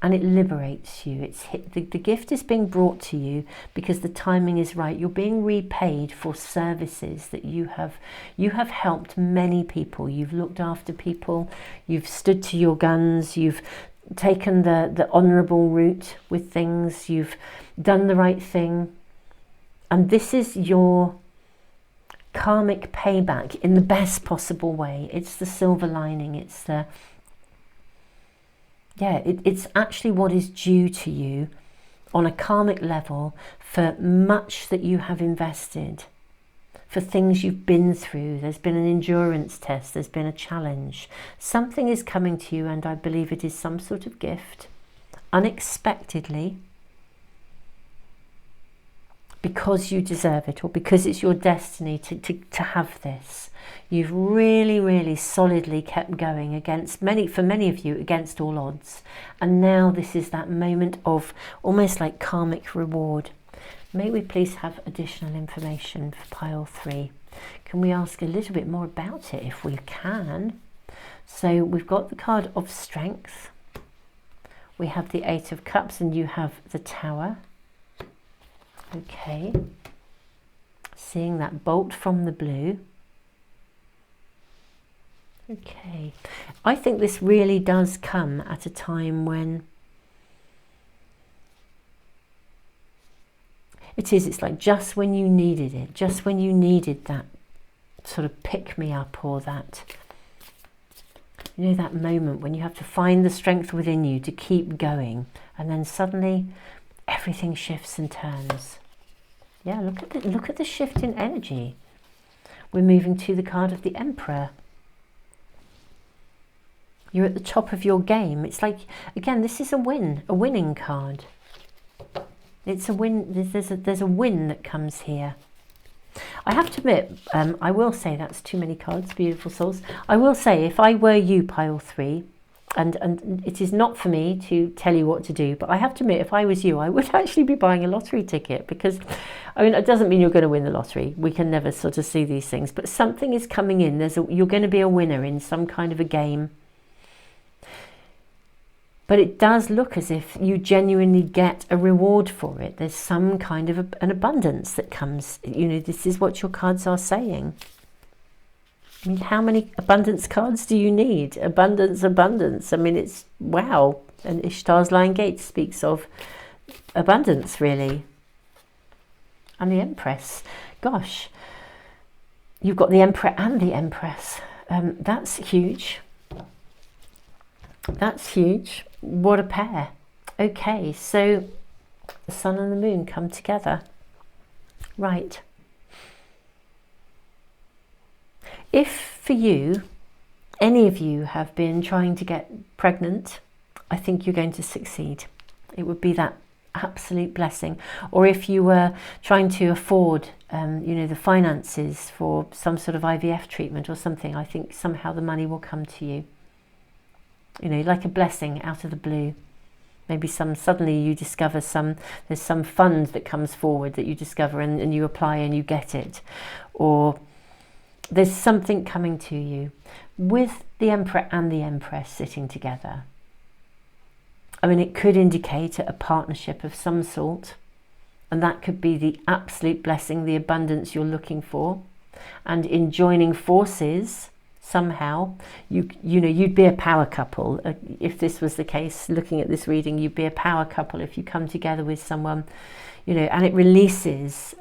[SPEAKER 1] And it liberates you. The gift is being brought to you because the timing is right. You're being repaid for services that you have helped many people. You've looked after people. You've stood to your guns. You've taken the honourable route with things. You've done the right thing. And this is your karmic payback in the best possible way. It's the silver lining. It's the... yeah, it's actually what is due to you on a karmic level for much that you have invested, for things you've been through. There's been an endurance test, there's been a challenge. Something is coming to you, and I believe it is some sort of gift, unexpectedly, because you deserve it, or because it's your destiny to have this. You've really, really solidly kept going for many of you, against all odds. And now this is that moment of almost like karmic reward. May we please have additional information for pile 3? Can we ask a little bit more about it if we can? So we've got the card of strength. we have the Eight of Cups and you have the Tower. Okay. Seeing that bolt from the blue. Okay. I think this really does come at a time when it's like just when you needed it, just when you needed that sort of pick me up, or that, you know, that moment when you have to find the strength within you to keep going, and then suddenly everything shifts and turns. Yeah, look at the shift in energy. We're moving to the card of the Emperor. You're at the top of your game. It's like, again, this is a winning card. It's a win. There's a win that comes here. I have to admit, I will say that's too many cards, beautiful souls. I will say, if I were you, pile 3, and it is not for me to tell you what to do, but I have to admit, if I was you, I would actually be buying a lottery ticket, because, I mean, it doesn't mean you're going to win the lottery. We can never sort of see these things, but something is coming in. You're going to be a winner in some kind of a game. But it does look as if you genuinely get a reward for it. There's some kind of an abundance that comes. You know, this is what your cards are saying. I mean, how many abundance cards do you need? Abundance, abundance. I mean, it's wow. And Ishtar's Lion Gate speaks of abundance, really. And the Empress. Gosh, you've got the Emperor and the Empress. That's huge. That's huge. What a pair. Okay, so the Sun and the Moon come together. Right. If for you, any of you have been trying to get pregnant, I think you're going to succeed. It would be that absolute blessing. Or if you were trying to afford, you know, the finances for some sort of IVF treatment or something, I think somehow the money will come to you. You know, like a blessing out of the blue. Maybe suddenly you discover there's some fund that comes forward that you discover, and you apply and you get it. Or there's something coming to you with the Emperor and the Empress sitting together. I mean, it could indicate a partnership of some sort, and that could be the absolute blessing, the abundance you're looking for. And in joining forces, somehow, you know, you'd be a power couple. If this was the case, looking at this reading, you'd be a power couple if you come together with someone, you know, and it releases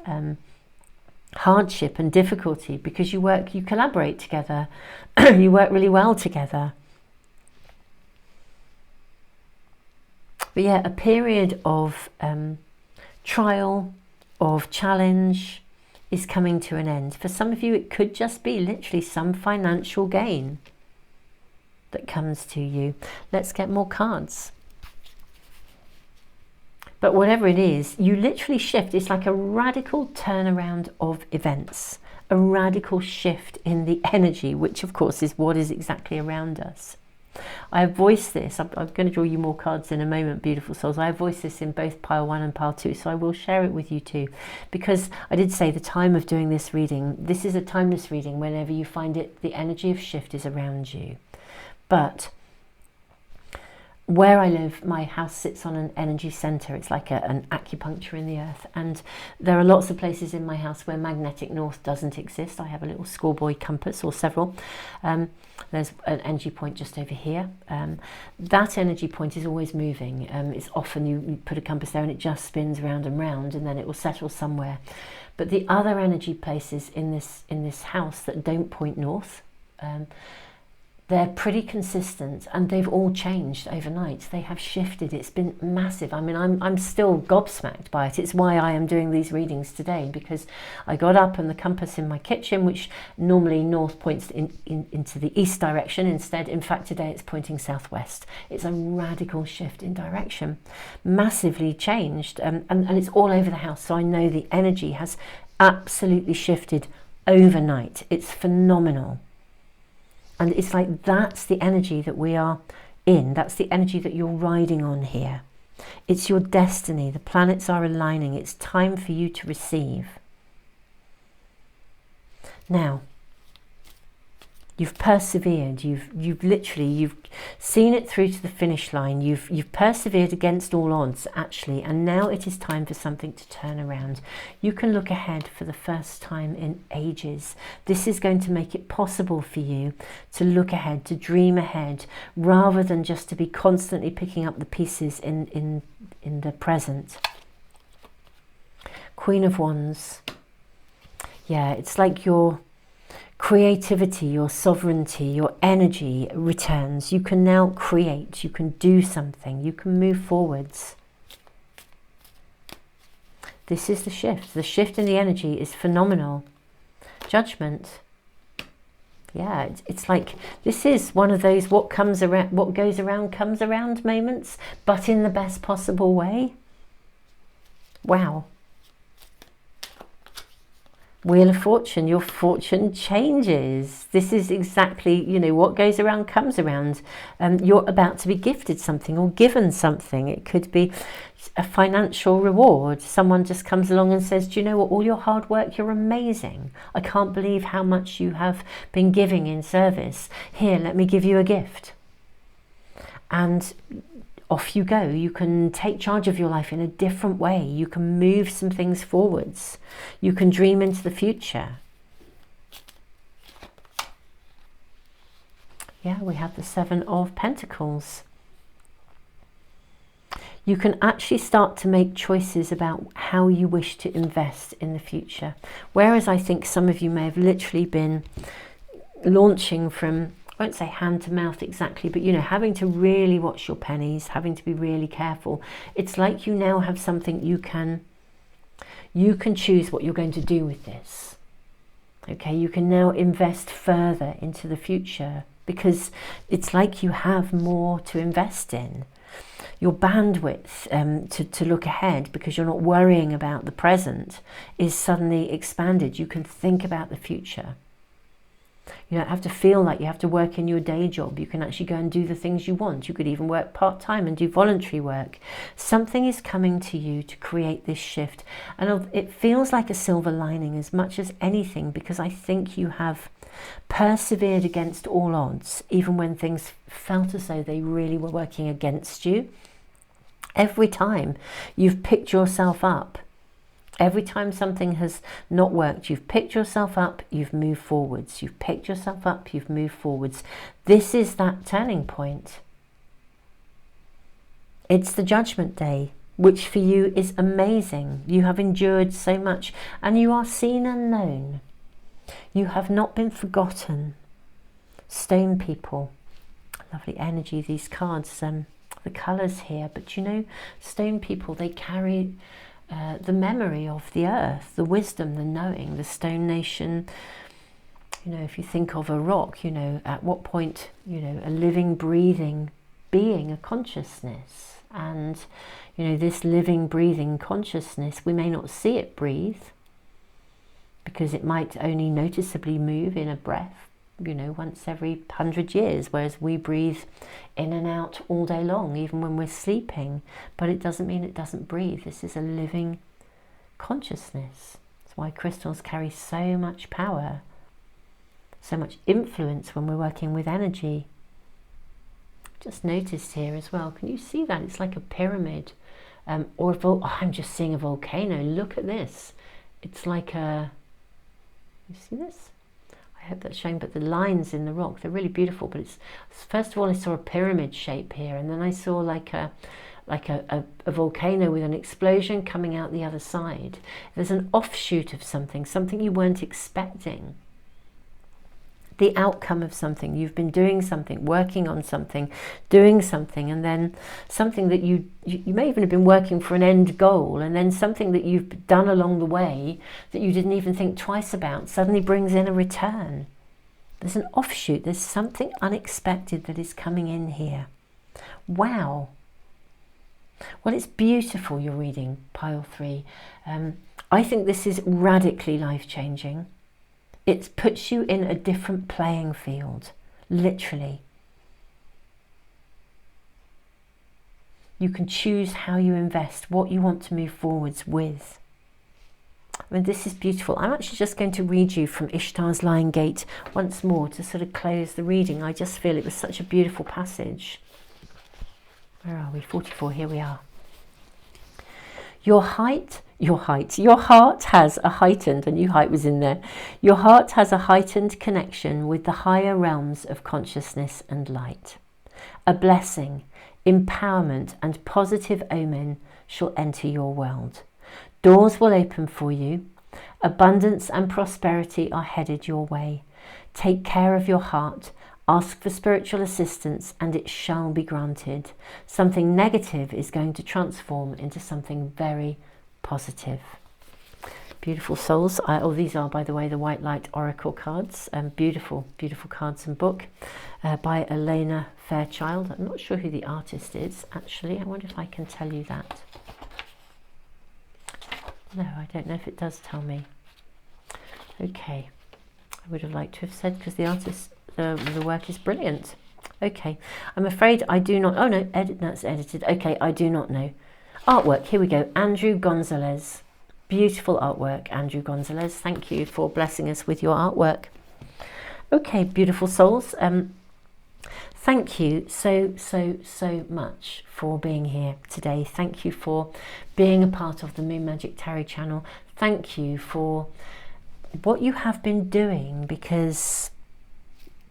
[SPEAKER 1] hardship and difficulty, because you collaborate together, you work really well together. But yeah, a period of trial, of challenge, is coming to an end. For some of you, it could just be literally some financial gain that comes to you. Let's get more cards. But whatever it is, you literally shift. It's like a radical turnaround of events, a radical shift in the energy, which of course is what is exactly around us. I have voiced this. I'm going to draw you more cards in a moment, beautiful souls. I have voiced this in both pile 1 and pile 2, so I will share it with you too, because I did say the time of doing this reading, this is a timeless reading. Whenever you find it, the energy of shift is around you. But where I live, my house sits on an energy center. It's like an acupuncture in the earth, and there are lots of places in my house where magnetic north doesn't exist. I have a little schoolboy compass, or several. There's an energy point just over here. That energy point is always moving. It's often you put a compass there and it just spins round and round, and then it will settle somewhere. But the other energy places in this house that don't point north, they're pretty consistent, and they've all changed overnight. They have shifted. It's been massive. I mean, I'm still gobsmacked by it. It's why I am doing these readings today, because I got up and the compass in my kitchen, which normally north points into the east direction, instead, in fact, today it's pointing southwest. It's a radical shift in direction, massively changed, and it's all over the house. So I know the energy has absolutely shifted overnight. It's phenomenal. And it's like, that's the energy that we are in. That's the energy that you're riding on here. It's your destiny. The planets are aligning. It's time for you to receive. Now, You've persevered. You've literally seen it through to the finish line. You've persevered against all odds, actually, and now it is time for something to turn around. You can look ahead for the first time in ages. This is going to make it possible for you to look ahead, to dream ahead, rather than just to be constantly picking up the pieces in the present. Queen of Wands. Yeah, it's like your creativity, your sovereignty, your energy returns. You can now create, you can do something, you can move forwards. This is the shift. The shift in the energy is phenomenal. Judgment. Yeah, it's like this is one of those what comes around, what goes around comes around moments, but in the best possible way. Wow. Wheel of Fortune, your fortune changes. This is exactly, you know, what goes around comes around. You're about to be gifted something or given something. It could be a financial reward. Someone just comes along and says, do you know what, all your hard work, you're amazing. I can't believe how much you have been giving in service. Here, let me give you a gift. And off you go. You can take charge of your life in a different way. You can move some things forwards. You can dream into the future. Yeah, we have the Seven of Pentacles. You can actually start to make choices about how you wish to invest in the future. Whereas I think some of you may have literally been launching from, I won't say hand to mouth exactly, but you know, having to really watch your pennies, having to be really careful. It's like you now have something you can choose what you're going to do with this. Okay, you can now invest further into the future because it's like you have more to invest in. Your bandwidth to look ahead, because you're not worrying about the present, is suddenly expanded. You can think about the future. You don't have to feel like you have to work in your day job. You can actually go and do the things you want. You could even work part-time and do voluntary work. Something is coming to you to create this shift. And it feels like a silver lining as much as anything, because I think you have persevered against all odds, even when things felt as though they really were working against you. Every time you've picked yourself up, every time something has not worked, you've picked yourself up, you've moved forwards. You've picked yourself up, you've moved forwards. This is that turning point. It's the Judgment Day, which for you is amazing. You have endured so much and you are seen and known. You have not been forgotten. Stone people. Lovely energy, these cards, the colours here. But you know, stone people, they carry the memory of the earth, the wisdom, the knowing. The stone nation, you know, if you think of a rock, you know, at what point, you know, a living, breathing being, a consciousness. And, you know, this living, breathing consciousness, we may not see it breathe because it might only noticeably move in a breath, you know, once every 100 years, whereas we breathe in and out all day long, even when we're sleeping. But it doesn't mean it doesn't breathe. This is a living consciousness. That's why crystals carry so much power, so much influence when we're working with energy. Just noticed here as well, can you see that? It's like a pyramid, or I'm just seeing a volcano. Look at this. It's like a, you see this? I hope that's showing, but the lines in the rock, they're really beautiful. But it's, first of all, I saw a pyramid shape here, and then I saw like a volcano with an explosion coming out the other side. There's an offshoot of something you weren't expecting. The outcome of something. You've been doing something, working on something, doing something, and then something that you may even have been working for an end goal, and then something that you've done along the way that you didn't even think twice about suddenly brings in a return. There's an offshoot. There's something unexpected that is coming in here. Wow. Well, it's beautiful, your reading, pile 3. I think this is radically life-changing. It puts you in a different playing field, literally. You can choose how you invest, what you want to move forwards with. I mean, this is beautiful. I'm actually just going to read you from Ishtar's Lion Gate once more to sort of close the reading. I just feel it was such a beautiful passage. Where are we? 44, here we are. Your heart has a heightened, a new height was in there. Your heart has a heightened connection with the higher realms of consciousness and light. A blessing, empowerment, and positive omen shall enter your world. Doors will open for you. Abundance and prosperity are headed your way. Take care of your heart. Ask for spiritual assistance and it shall be granted. Something negative is going to transform into something very positive. Beautiful souls. These are, by the way, the White Light Oracle cards. Beautiful, beautiful cards and book by Elena Fairchild. I'm not sure who the artist is, actually. I wonder if I can tell you that. No, I don't know if it does tell me. Okay. I would have liked to have said, because the artist, the work is brilliant. Okay. I'm afraid I do not... Oh, no, that's edited. Okay, I do not know. Artwork, here we go. Andrew Gonzalez. Beautiful artwork, Andrew Gonzalez. Thank you for blessing us with your artwork. Okay, beautiful souls. Thank you so much for being here today. Thank you for being a part of the Moon Magic Tarot channel. Thank you for what you have been doing, because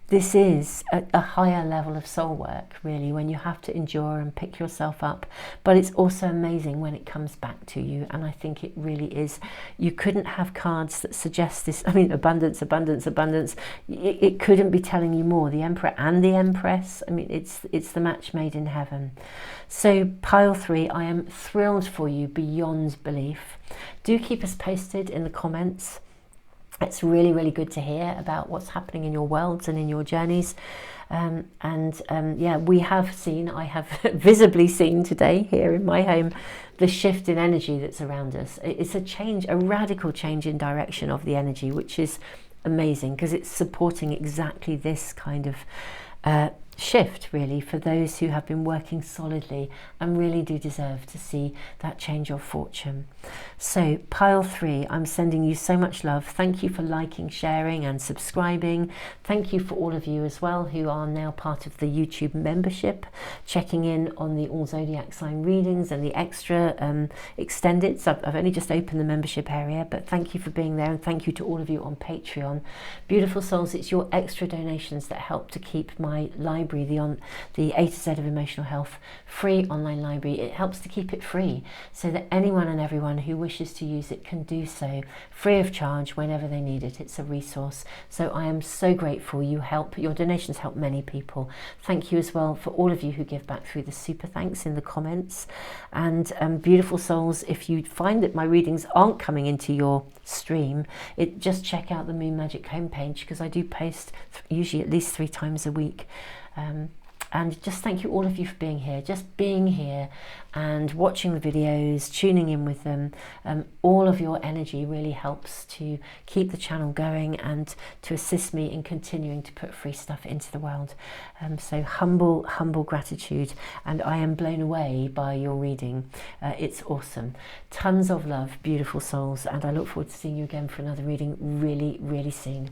[SPEAKER 1] this is a higher level of soul work, really, when you have to endure and pick yourself up. But it's also amazing when it comes back to you. And I think it really is. You couldn't have cards that suggest this. I mean, abundance, abundance, abundance. It couldn't be telling you more. The Emperor and the Empress. I mean, it's the match made in heaven. So pile 3, I am thrilled for you beyond belief. Do keep us posted in the comments. It's really, really good to hear about what's happening in your worlds and in your journeys. Yeah, we have seen, I have visibly seen today here in my home, the shift in energy that's around us. It's a change, a radical change in direction of the energy, which is amazing, because it's supporting exactly this kind of shift, really, for those who have been working solidly and really do deserve to see that change of fortune. So pile 3, I'm sending you so much love. Thank you for liking, sharing and subscribing. Thank you for all of you as well who are now part of the YouTube membership, checking in on the all zodiac sign readings and the extra extended. So I've only just opened the membership area, but thank you for being there, and thank you to all of you on Patreon. Beautiful souls, it's your extra donations that help to keep my library, the A to Z of emotional health, free online library. It helps to keep it free so that anyone and everyone who wishes to use it can do so free of charge whenever they need it. It's a resource. So I am so grateful. Your donations help many people. Thank you as well for all of you who give back through the super thanks in the comments. And beautiful souls, if you find that my readings aren't coming into your stream, just check out the Moon Magic homepage, because I do post usually at least 3 times a week. And just thank you all of you for being here, just being here and watching the videos, tuning in with them. All of your energy really helps to keep the channel going and to assist me in continuing to put free stuff into the world. So humble gratitude, and I am blown away by your reading. It's awesome. Tons of love, beautiful souls, and I look forward to seeing you again for another reading really, really soon.